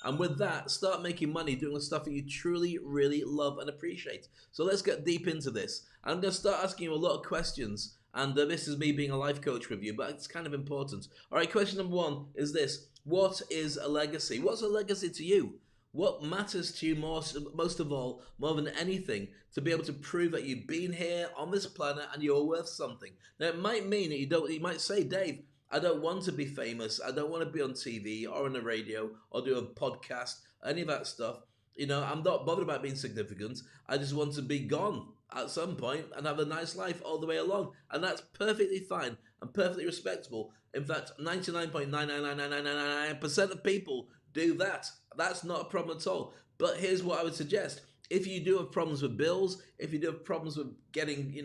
And with that, start making money doing the stuff that you truly, really love and appreciate. So let's get deep into this. I'm going to start asking you a lot of questions. And this is me being a life coach with you, but it's kind of important. All right, question number one is this. What is a legacy? What's a legacy to you? What matters to you most of all, more than anything, to be able to prove that you've been here on this planet and you're worth something? Now, it might mean that you might say, Dave, I don't want to be famous. I don't want to be on TV or on the radio or do a podcast, any of that stuff. You know, I'm not bothered about being significant. I just want to be gone at some point and have a nice life all the way along. And that's perfectly fine and perfectly respectable. In fact, 99.99999% of people do that. That's not a problem at all. But here's what I would suggest. If you do have problems with bills, if you do have problems with getting,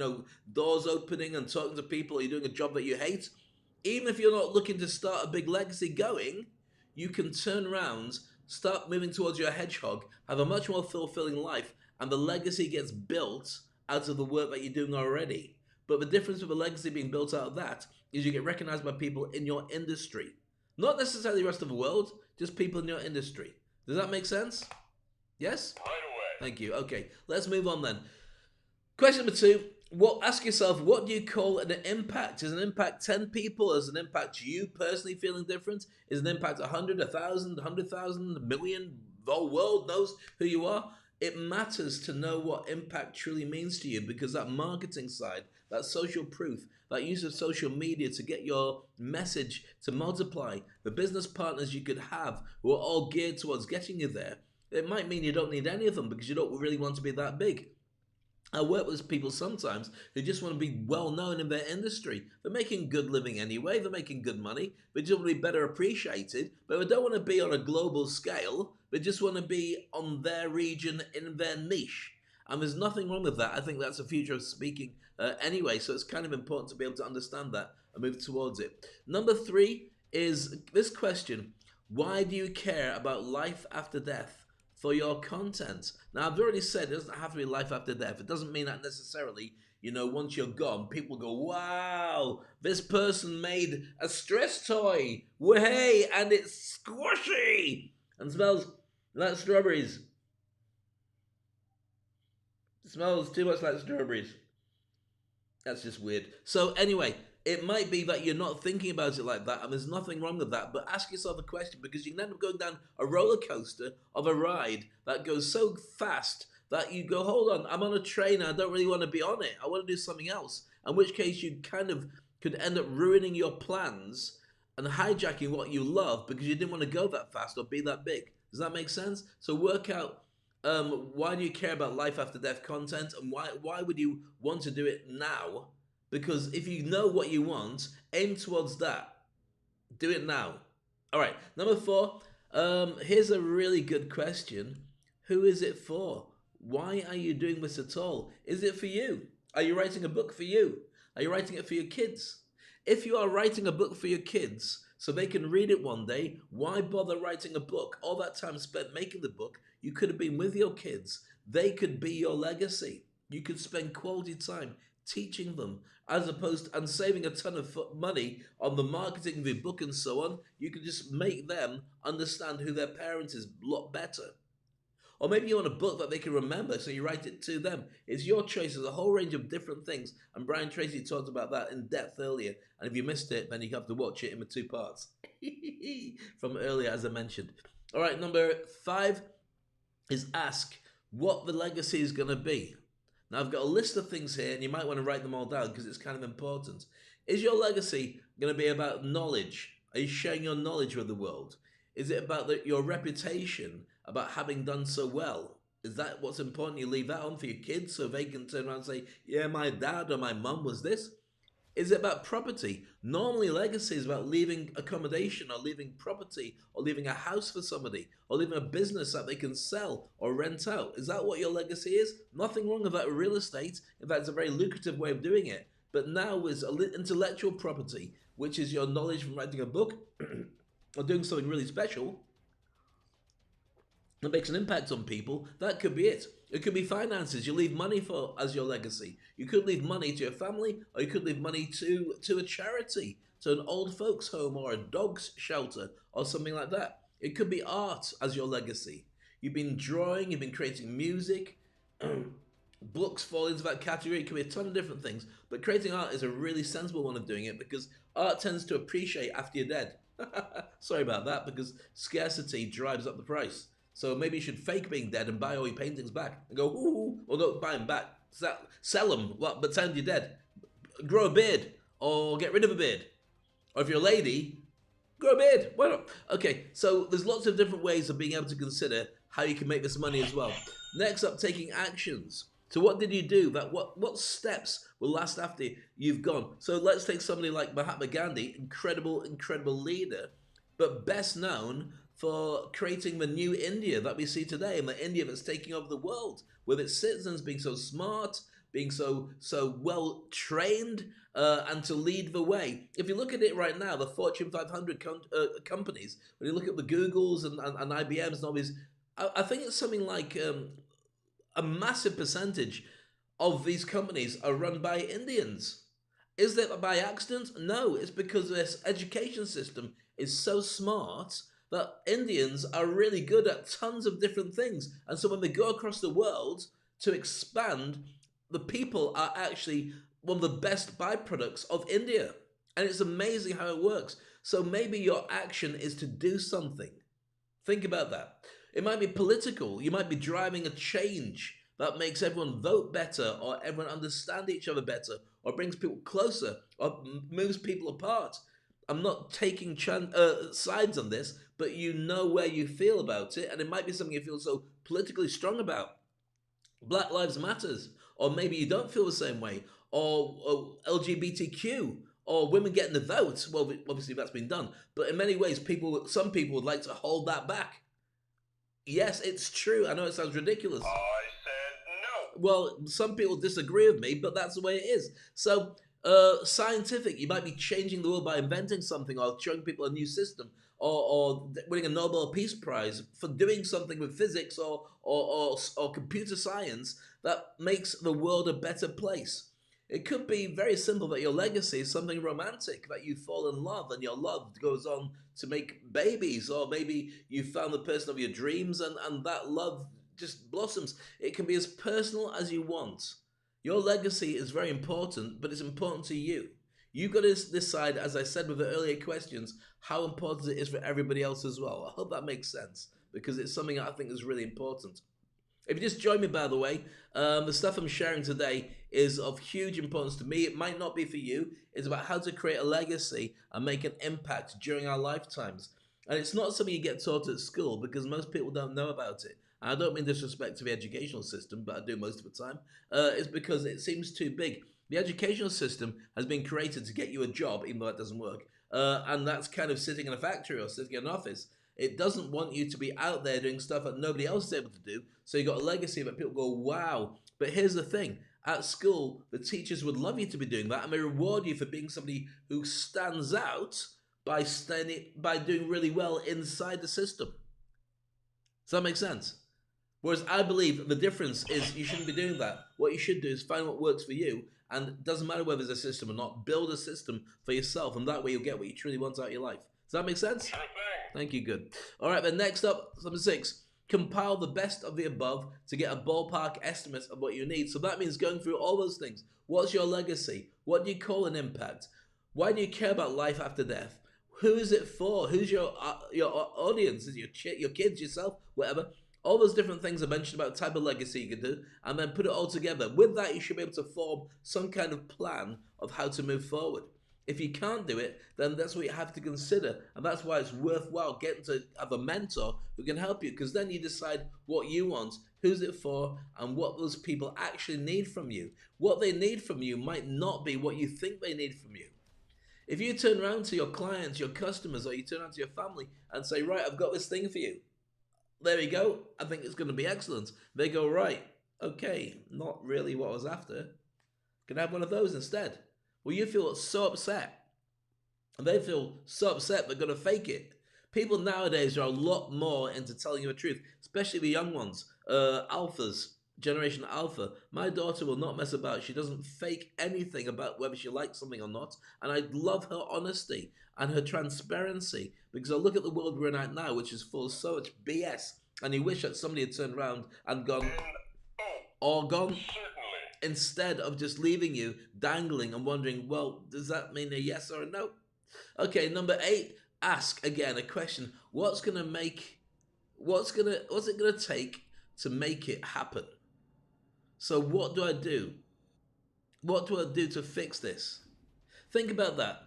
doors opening and talking to people, or you're doing a job that you hate, even if you're not looking to start a big legacy going, you can turn around, start moving towards your hedgehog, have a much more fulfilling life, and the legacy gets built out of the work that you're doing already. But the difference with a legacy being built out of that is you get recognized by people in your industry. Not necessarily the rest of the world, just people in your industry. Does that make sense? Yes? Right away. Thank you. Okay, let's move on then. Question number two. Ask yourself, what do you call an impact? Is an impact 10 people? Is an impact you personally feeling different? Is an impact 100, 1,000, 100,000, a million? The whole world knows who you are. It matters to know what impact truly means to you, because that marketing side, that social proof, that use of social media to get your message to multiply, the business partners you could have who are all geared towards getting you there, it might mean you don't need any of them because you don't really want to be that big. I work with people sometimes who just want to be well known in their industry. They're making good living anyway, they're making good money, they just want to be better appreciated, but they don't want to be on a global scale, they just want to be on their region, in their niche. And there's nothing wrong with that. I think that's the future of speaking anyway, so it's kind of important to be able to understand that and move towards it. Number three is this question: why do you care about life after death for your content? Now, I've already said it doesn't have to be life after death. It doesn't mean that necessarily, once you're gone, people go, wow, this person made a stress toy. Hey, and it's squishy and smells like strawberries. It smells too much like strawberries. That's just weird. So anyway, it might be that you're not thinking about it like that, and there's nothing wrong with that, but ask yourself a question, because you can end up going down a roller coaster of a ride that goes so fast that you go, hold on, I'm on a train, I don't really want to be on it, I want to do something else, in which case you kind of could end up ruining your plans and hijacking what you love because you didn't want to go that fast or be that big. Does that make sense? So work out why do you care about life after death content, and why would you want to do it now? Because if you know what you want, aim towards that. Do it now. All right, number four. Here's a really good question. Who is it for? Why are you doing this at all? Is it for you? Are you writing a book for you? Are you writing it for your kids? If you are writing a book for your kids so they can read it one day, why bother writing a book? All that time spent making the book, you could have been with your kids. They could be your legacy. You could spend quality time teaching them, as opposed to, and saving a ton of money on the marketing of your book and so on. You could just make them understand who their parent is a lot better. Or maybe you want a book that they can remember, so you write it to them. It's your choice. There's a whole range of different things, and Brian Tracy talked about that in depth earlier, and if you missed it, then you have to watch it in the 2 parts from earlier, as I mentioned. All right, number 5 is ask what the legacy is going to be. Now, I've got a list of things here, and you might want to write them all down because it's kind of important. Is your legacy going to be about knowledge? Are you sharing your knowledge with the world? Is it about your reputation, about having done so well? Is that what's important? You leave that on for your kids so they can turn around and say, yeah, my dad or my mum was this? Is it about property? Normally, legacy is about leaving accommodation or leaving property or leaving a house for somebody or leaving a business that they can sell or rent out. Is that what your legacy is? Nothing wrong with that with real estate. In fact, it's a very lucrative way of doing it. But now is intellectual property, which is your knowledge from writing a book or doing something really special that makes an impact on people. That could be it. It could be finances. You leave money for as your legacy. You could leave money to your family, or you could leave money to a charity, to an old folks home or a dog's shelter or something like that. It could be art as your legacy. You've been drawing, you've been creating music. Books fall into that category. It could be a ton of different things. But creating art is a really sensible one of doing it, because art tends to appreciate after you're dead. Sorry about that, because scarcity drives up the price. So maybe you should fake being dead and buy all your paintings back and go, ooh, or don't buy them back. Sell them, but pretend you're dead. Grow a beard or get rid of a beard. Or if you're a lady, grow a beard. Why not? Okay, so there's lots of different ways of being able to consider how you can make this money as well. Next up, taking actions. So what did you do? What steps will last after you've gone? So let's take somebody like Mahatma Gandhi, incredible leader, but best known for creating the new India that we see today, and the India that's taking over the world, with its citizens being so smart, being so well trained, and to lead the way. If you look at it right now, the Fortune 500 companies, when you look at the Googles and IBMs and all these, I think it's something like a massive percentage of these companies are run by Indians. Is that by accident? No, it's because this education system is so smart that Indians are really good at tons of different things. And so when they go across the world to expand, the people are actually one of the best byproducts of India. And it's amazing how it works. So maybe your action is to do something. Think about that. It might be political. You might be driving a change that makes everyone vote better, or everyone understand each other better, or brings people closer, or moves people apart. I'm not taking sides on this, but you know where you feel about it, and it might be something you feel so politically strong about. Black Lives Matters, or maybe you don't feel the same way, or LGBTQ, or women getting the vote. Well, obviously that's been done, but in many ways, some people would like to hold that back. Yes, it's true. I know it sounds ridiculous. I said no. Well, some people disagree with me, but that's the way it is. So, scientific, you might be changing the world by inventing something, or showing people a new system, or winning a Nobel Peace Prize for doing something with physics or computer science that makes the world a better place. It could be very simple that your legacy is something romantic, that you fall in love and your love goes on to make babies, or maybe you found the person of your dreams and that love just blossoms. It can be as personal as you want. Your legacy is very important, but it's important to you. You've got to decide, as I said with the earlier questions, how important it is for everybody else as well. I hope that makes sense, because it's something I think is really important. If you just joined me, by the way, the stuff I'm sharing today is of huge importance to me. It might not be for you. It's about how to create a legacy and make an impact during our lifetimes. And it's not something you get taught at school, because most people don't know about it. And I don't mean disrespect to the educational system, but I do most of the time. It's because it seems too big. The educational system has been created to get you a job, even though that doesn't work. And that's kind of sitting in a factory or sitting in an office. It doesn't want you to be out there doing stuff that nobody else is able to do. So you've got a legacy that people go, wow. But here's the thing. At school, the teachers would love you to be doing that, and they reward you for being somebody who stands out by doing really well inside the system. Does that make sense? Whereas I believe the difference is you shouldn't be doing that. What you should do is find what works for you, and it doesn't matter whether there's a system or not. Build a system for yourself, and that way you'll get what you truly want out of your life. Does that make sense? Thank you, good. All right, then next up, number 6. Compile the best of the above to get a ballpark estimate of what you need. So that means going through all those things. What's your legacy? What do you call an impact? Why do you care about life after death? Who is it for? Who's your audience? Is it your kids, yourself, whatever? All those different things I mentioned about the type of legacy you can do, and then put it all together. With that, you should be able to form some kind of plan of how to move forward. If you can't do it, then that's what you have to consider. And that's why it's worthwhile getting to have a mentor who can help you, because then you decide what you want, who's it for, and what those people actually need from you. What they need from you might not be what you think they need from you. If you turn around to your clients, your customers, or you turn around to your family and say, right, I've got this thing for you. There we go. I think it's going to be excellent. They go, right, okay, not really what I was after. Can I have one of those instead? Well, you feel so upset. And they feel so upset they're going to fake it. People nowadays are a lot more into telling you the truth, especially the young ones, alphas, Generation Alpha. My daughter will not mess about. She doesn't fake anything about whether she likes something or not. And I love her honesty and her transparency, because I look at the world we're in right now, which is full of so much BS. And you wish that somebody had turned around and gone, or gone, Certainly. instead of just leaving you dangling and wondering, well, does that mean a yes or a no? Okay, number 8, ask again a question. What's it gonna take to make it happen? So what do I do? What do I do to fix this? Think about that.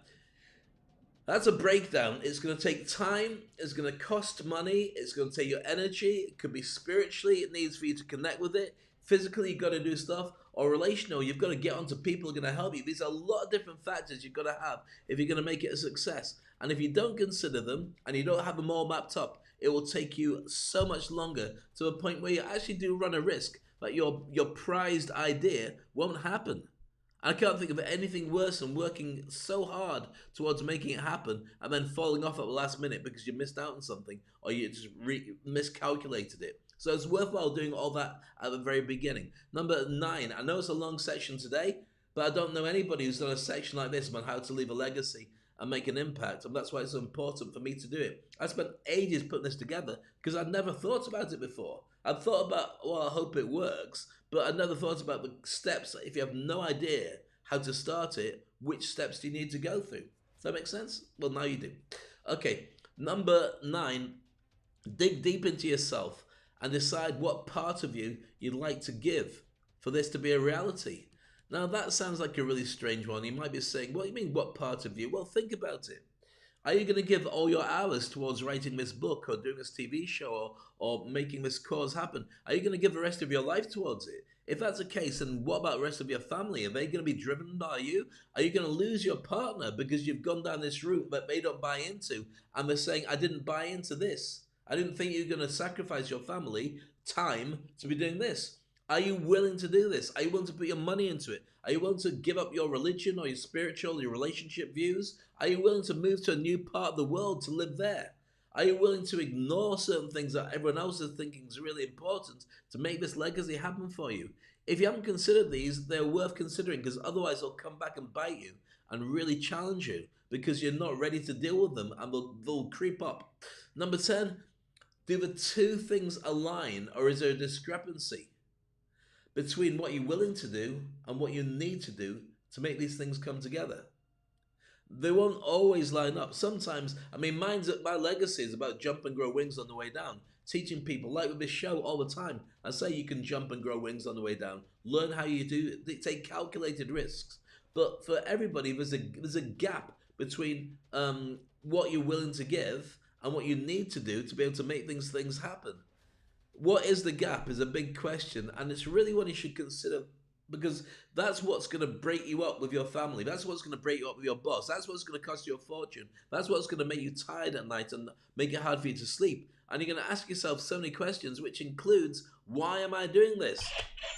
That's a breakdown. It's going to take time. It's going to cost money. It's going to take your energy. It could be spiritually. It needs for you to connect with it. Physically, you've got to do stuff. Or relational, you've got to get onto people who are going to help you. These are a lot of different factors you've got to have if you're going to make it a success. And if you don't consider them and you don't have them all mapped up, it will take you so much longer, to a point where you actually do run a risk that your prized idea won't happen. I can't think of anything worse than working so hard towards making it happen and then falling off at the last minute because you missed out on something, or you just miscalculated it. So it's worthwhile doing all that at the very beginning. Number 9, I know it's a long section today, but I don't know anybody who's done a section like this about how to leave a legacy and make an impact, and that's why it's so important for me to do it. I spent ages putting this together because I'd never thought about it before. I'd thought about, well, I hope it works, but I never thought about the steps. If you have no idea how to start it, which steps do you need to go through? Does that make sense? Well, now you do. Okay, number 9, dig deep into yourself and decide what part of you you'd like to give for this to be a reality. Now, that sounds like a really strange one. You might be saying, what do you mean, what part of you? Well, think about it. Are you going to give all your hours towards writing this book or doing this TV show or making this cause happen? Are you going to give the rest of your life towards it? If that's the case, then what about the rest of your family? Are they going to be driven by you? Are you going to lose your partner because you've gone down this route that they don't buy into, and they're saying, I didn't buy into this. I didn't think you were going to sacrifice your family time to be doing this. Are you willing to do this? Are you willing to put your money into it? Are you willing to give up your religion or your spiritual, your relationship views? Are you willing to move to a new part of the world to live there? Are you willing to ignore certain things that everyone else is thinking is really important to make this legacy happen for you? If you haven't considered these, they're worth considering, because otherwise they'll come back and bite you and really challenge you because you're not ready to deal with them, and they'll creep up. Number 10, do the two things align, or is there a discrepancy between what you're willing to do and what you need to do to make these things come together? They won't always line up. Sometimes, my legacy is about jump and grow wings on the way down. Teaching people, like with this show all the time, I say you can jump and grow wings on the way down. Learn how you do it. Take calculated risks. But for everybody, there's a gap between what you're willing to give and what you need to do to be able to make things happen. What is the gap is a big question, and it's really one you should consider, because that's what's going to break you up with your family. That's what's going to break you up with your boss. That's what's going to cost you a fortune. That's what's going to make you tired at night and make it hard for you to sleep. And you're going to ask yourself so many questions, which includes, why am I doing this?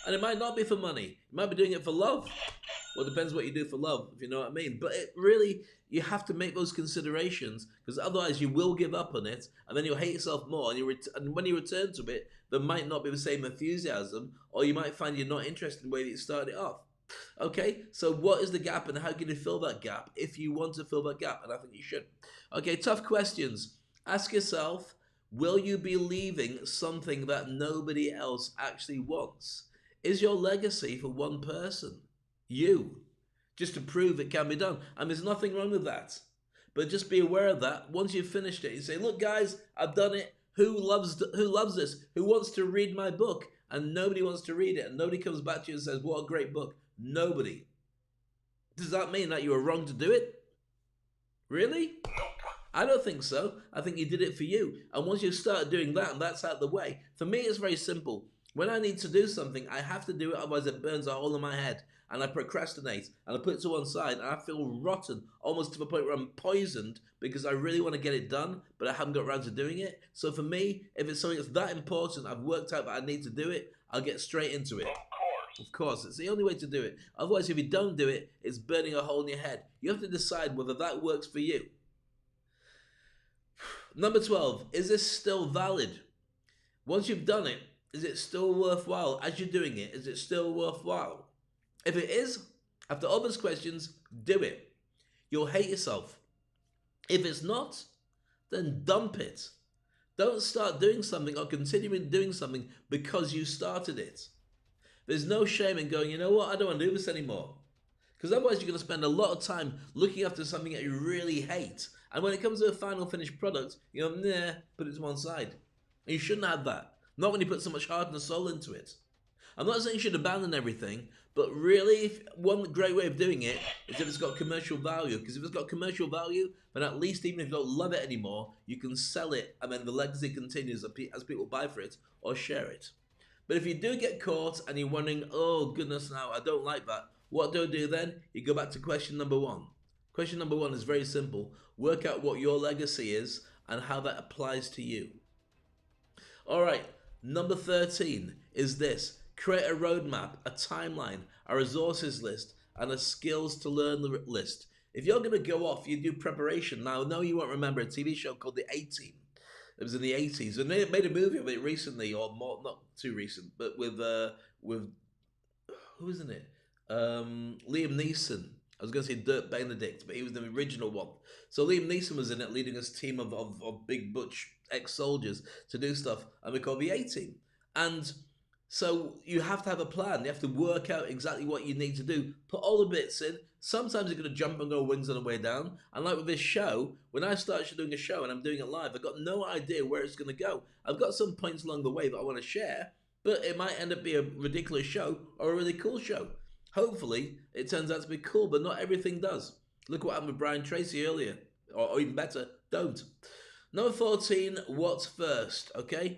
And it might not be for money. You might be doing it for love. Well, it depends what you do for love, if you know what I mean. But it really, you have to make those considerations, because otherwise you will give up on it, and then you'll hate yourself more. And when you return to it, there might not be the same enthusiasm, or you might find you're not interested in the way that you started off. Okay, so what is the gap, and how can you fill that gap if you want to fill that gap? And I think you should. Okay, tough questions. Ask yourself, will you be leaving something that nobody else actually wants? Is your legacy for one person? You. Just to prove it can be done. And there's nothing wrong with that. But just be aware of that. Once you've finished it, you say, look guys, I've done it. Who loves this? Who wants to read my book? And nobody wants to read it. And nobody comes back to you and says, what a great book. Nobody. Does that mean that you were wrong to do it? Really? I don't think so. I think you did it for you. And once you start doing that, and that's out of the way, for me it's very simple. When I need to do something, I have to do it, otherwise it burns a hole in my head. And I procrastinate, and I put it to one side, and I feel rotten, almost to the point where I'm poisoned because I really want to get it done, but I haven't got around to doing it. So for me, if it's something that's that important, I've worked out that I need to do it, I'll get straight into it. Of course, it's the only way to do it. Otherwise, if you don't do it, it's burning a hole in your head. You have to decide whether that works for you. Number 12, is this still valid? Once you've done it, is it still worthwhile? As you're doing it, is it still worthwhile? If it is, after all those questions, do it. You'll hate yourself. If it's not, then dump it. Don't start doing something or continuing doing something because you started it. There's no shame in going, you know what, I don't want to do this anymore. Because otherwise you're going to spend a lot of time looking after something that you really hate. And when it comes to a final finished product, you go, nah, put it to one side. And you shouldn't have that. Not when you put so much heart and soul into it. I'm not saying you should abandon everything, but really, one great way of doing it is if it's got commercial value. Because if it's got commercial value, then at least even if you don't love it anymore, you can sell it, and then the legacy continues as people buy for it or share it. But if you do get caught and you're wondering, oh goodness, now I don't like that, what do I do then? You go back to question number 1. Question number 1 is very simple. Work out what your legacy is and how that applies to you. All right, number 13 is this. Create a roadmap, a timeline, a resources list, and a skills to learn list. If you're going to go off, you do preparation. Now, I know you won't remember a TV show called The A-Team. It was in the 80s. And they made a movie of it recently, or more, not too recent, but with who was in it? Liam Neeson. I was going to say Dirk Benedict, but he was the original one. So Liam Neeson was in it, leading his team of big butch ex-soldiers to do stuff, and we called the A-Team. And so you have to have a plan. You have to work out exactly what you need to do. Put all the bits in. Sometimes you're going to jump and go wings on the way down. And like with this show, when I start doing a show and I'm doing it live, I've got no idea where it's going to go. I've got some points along the way that I want to share, but it might end up being a ridiculous show or a really cool show. Hopefully, it turns out to be cool, but not everything does. Look what happened with Brian Tracy earlier. Or even better, don't. Number 14, what's first, okay?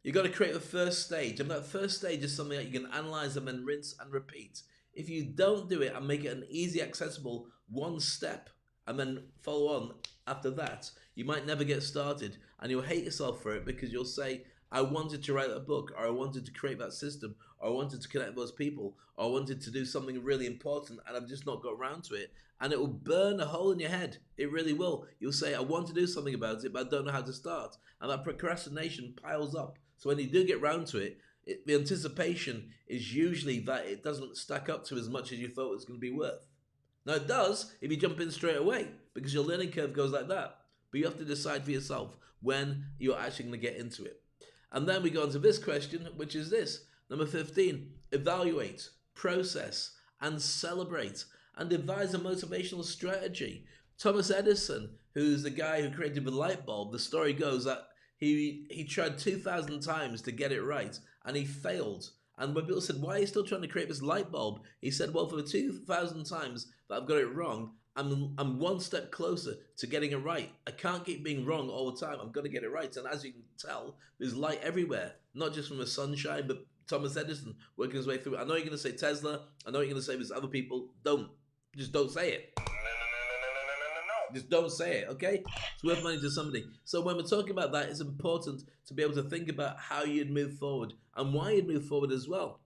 You've got to create the first stage, and that first stage is something that you can analyze and then rinse and repeat. If you don't do it and make it an easy, accessible one step, and then follow on after that, you might never get started, and you'll hate yourself for it because you'll say, I wanted to write that book, or I wanted to create that system, or I wanted to connect those people, or I wanted to do something really important, and I've just not got around to it. And it will burn a hole in your head. It really will. You'll say, I want to do something about it, but I don't know how to start. And that procrastination piles up. So when you do get round to it, the anticipation is usually that it doesn't stack up to as much as you thought it was going to be worth. Now it does if you jump in straight away, because your learning curve goes like that. But you have to decide for yourself when you're actually going to get into it. And then we go on to this question, which is this. Number 15, evaluate, process, and celebrate, and devise a motivational strategy. Thomas Edison, who's the guy who created the light bulb, the story goes that he tried 2,000 times to get it right, and he failed. And when people said, why are you still trying to create this light bulb? He said, well, for the 2,000 times that I've got it wrong, I'm one step closer to getting it right. I can't keep being wrong all the time. I've got to get it right. And as you can tell, there's light everywhere, not just from the sunshine, but Thomas Edison working his way through. I know you're going to say Tesla. I know you're going to say there's other people. Just don't say it. Just don't say it, okay? It's worth money to somebody. So when we're talking about that, it's important to be able to think about how you'd move forward and why you'd move forward as well.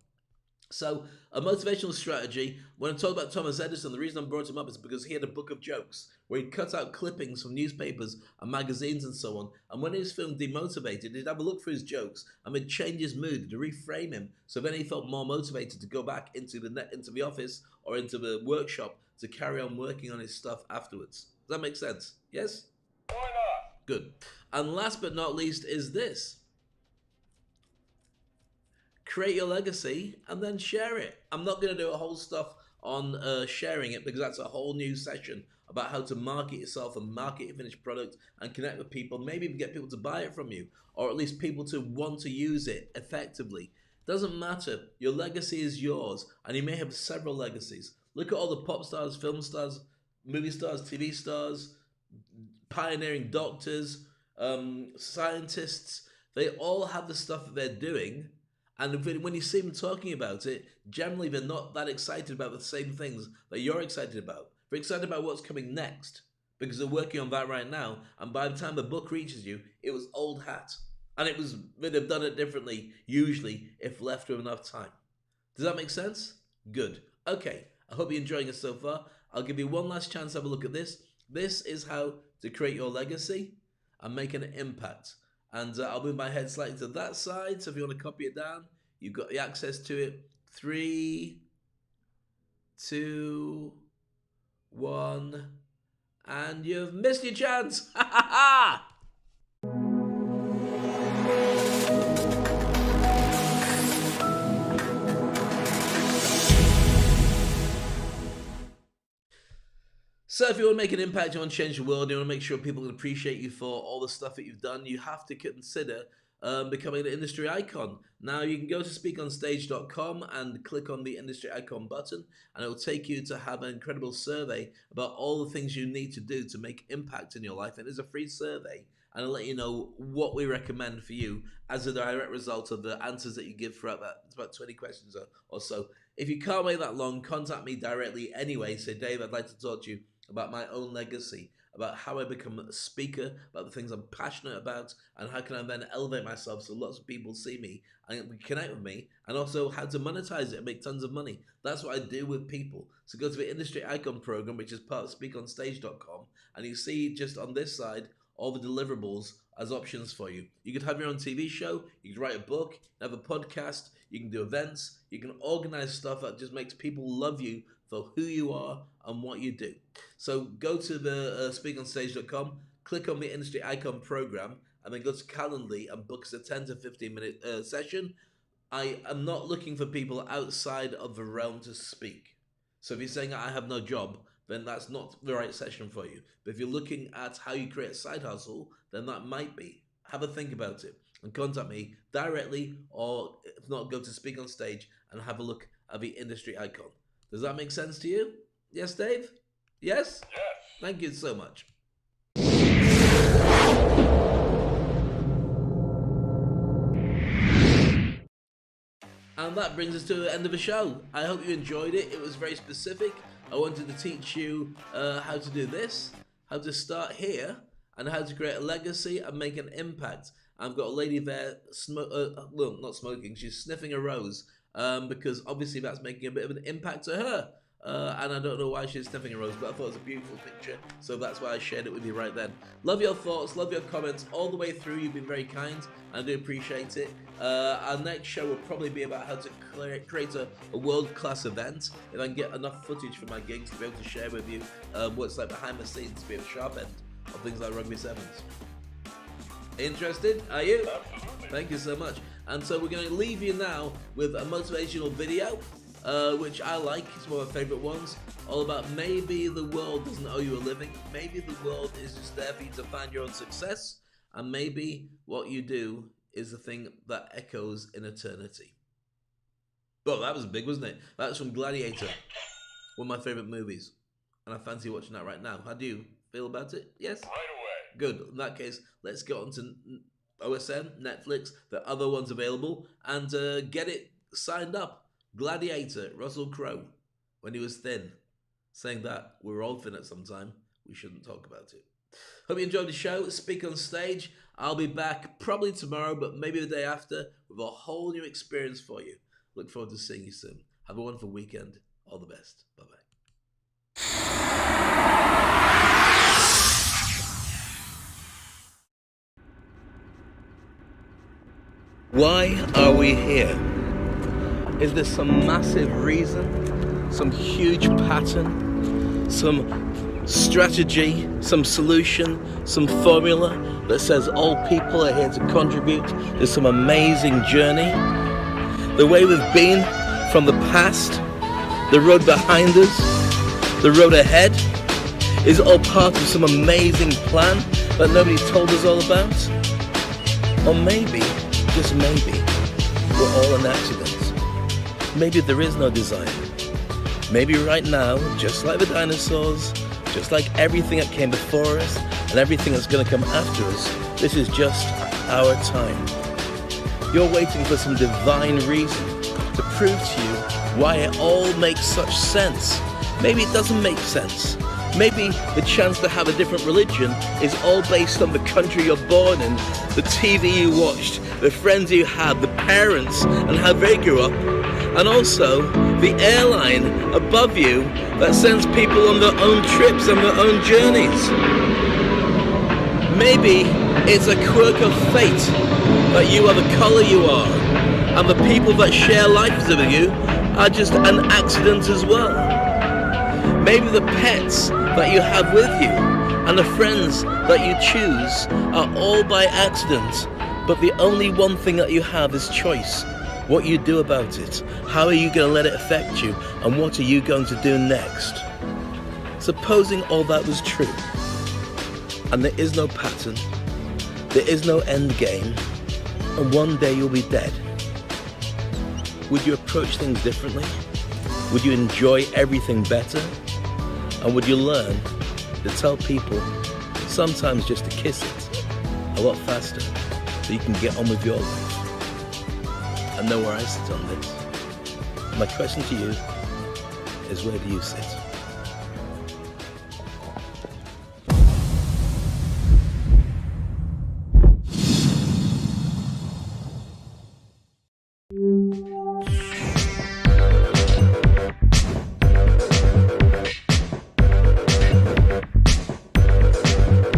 So a motivational strategy, when I talk about Thomas Edison, the reason I brought him up is because he had a book of jokes where he'd cut out clippings from newspapers and magazines and so on. And when he was feeling demotivated, he'd have a look for his jokes and they'd change his mood to reframe him. So then he felt more motivated to go back into the office or into the workshop to carry on working on his stuff afterwards. Does that make sense? Yes? Why not? Good. And last but not least is this. Create your legacy and then share it. I'm not going to do a whole stuff on sharing it because that's a whole new session about how to market yourself and market your finished product and connect with people, maybe even get people to buy it from you, or at least people to want to use it effectively. Doesn't matter. Your legacy is yours, and you may have several legacies. Look at all the pop stars, film stars, movie stars, TV stars, pioneering doctors, scientists. They all have the stuff that they're doing, And when you see them talking about it, generally they're not that excited about the same things that you're excited about. They're excited about what's coming next because they're working on that right now. And by the time the book reaches you, it was old hat. And they'd have done it differently, usually, if left with enough time. Does that make sense? Good. Okay, I hope you're enjoying it so far. I'll give you one last chance to have a look at this. This is how to create your legacy and make an impact. And I'll move my head slightly to that side, so if you want to copy it down, you've got the access to it. 3, 2, 1, and you've missed your chance. Ha ha ha! So if you want to make an impact, you want to change the world, you want to make sure people can appreciate you for all the stuff that you've done, you have to consider becoming an industry icon. Now you can go to SpeakOnstage.com and click on the industry icon button, and it will take you to have an incredible survey about all the things you need to do to make impact in your life. It is a free survey, and I'll let you know what we recommend for you as a direct result of the answers that you give throughout that. It's about 20 questions or so. If you can't wait that long, contact me directly anyway. Say, Dave, I'd like to talk to you about my own legacy, about how I become a speaker, about the things I'm passionate about, and how can I then elevate myself so lots of people see me and connect with me, and also how to monetize it and make tons of money. That's what I do with people. So go to the Industry Icon program, which is part of SpeakOnstage.com, and you see just on this side all the deliverables as options for you. You could have your own TV show, you could write a book, have a podcast, you can do events, you can organize stuff that just makes people love you for who you are and what you do. So go to the SpeakOnstage.com, click on the Industry Icon program, and then go to Calendly and book us a 10 to 15 minute session. I am not looking for people outside of the realm to speak. So if you're saying I have no job, then that's not the right session for you. But if you're looking at how you create a side hustle, then that might be. Have a think about it and contact me directly, or if not, go to SpeakOnstage and have a look at the Industry Icon. Does that make sense to you? Yes, Dave? Yes? Yes. Thank you so much. And that brings us to the end of the show. I hope you enjoyed it. It was very specific. I wanted to teach you how to do this, how to start here, and how to create a legacy and make an impact. I've got a lady there, well, not smoking, she's sniffing a rose, because obviously that's making a bit of an impact to her. And I don't know why she's sniffing a rose, but I thought it was a beautiful picture, so that's why I shared it with you right then. Love your thoughts, love your comments all the way through. You've been very kind, I do appreciate it. Our next show will probably be about how to create a world-class event. If I can get enough footage from my gigs to be able to share with you what's like behind the scenes, to be at the sharp end of things like Rugby Sevens. Interested? Are you? Absolutely. Thank you so much. And so we're going to leave you now with a motivational video, which I like. It's one of my favorite ones, all about maybe the world doesn't owe you a living. Maybe the world is just there for you to find your own success, and maybe what you do is the thing that echoes in eternity. Well, that was big, wasn't it? That's from Gladiator, one of my favorite movies, and I fancy watching that right now. How do you feel about it? Yes? Right away. Good. In that case, let's go on to OSN, Netflix, the other ones available, and get it signed up. Gladiator, Russell Crowe, when he was thin, saying that we're all thin at some time, we shouldn't talk about it. Hope you enjoyed the show. Speak on Stage. I'll be back probably tomorrow, but maybe the day after, with a whole new experience for you. Look forward to seeing you soon. Have a wonderful weekend. All the best. Bye-bye. Why are we here? Is there some massive reason, some huge pattern, some strategy, some solution, some formula that says all people are here to contribute to some amazing journey? The way we've been from the past, the road behind us, the road ahead, is all part of some amazing plan that nobody told us all about? Or maybe, just maybe, we're all an accident. Maybe there is no design. Maybe right now, just like the dinosaurs, just like everything that came before us and everything that's going to come after us, this is just our time. You're waiting for some divine reason to prove to you why it all makes such sense. Maybe it doesn't make sense. Maybe the chance to have a different religion is all based on the country you're born in, the TV you watched, the friends you had, the parents and how they grew up, and also the airline above you that sends people on their own trips and their own journeys. Maybe it's a quirk of fate that you are the color you are, and the people that share lives with you are just an accident as well. Maybe the pets that you have with you and the friends that you choose are all by accident, but the only one thing that you have is choice. What you do about it, how are you going to let it affect you, and what are you going to do next? Supposing all that was true, and there is no pattern, there is no end game, and one day you'll be dead, would you approach things differently? Would you enjoy everything better? And would you learn to tell people, sometimes just to kiss it, a lot faster, so you can get on with your life? I know where I sit on this. My question to you is, where do you sit?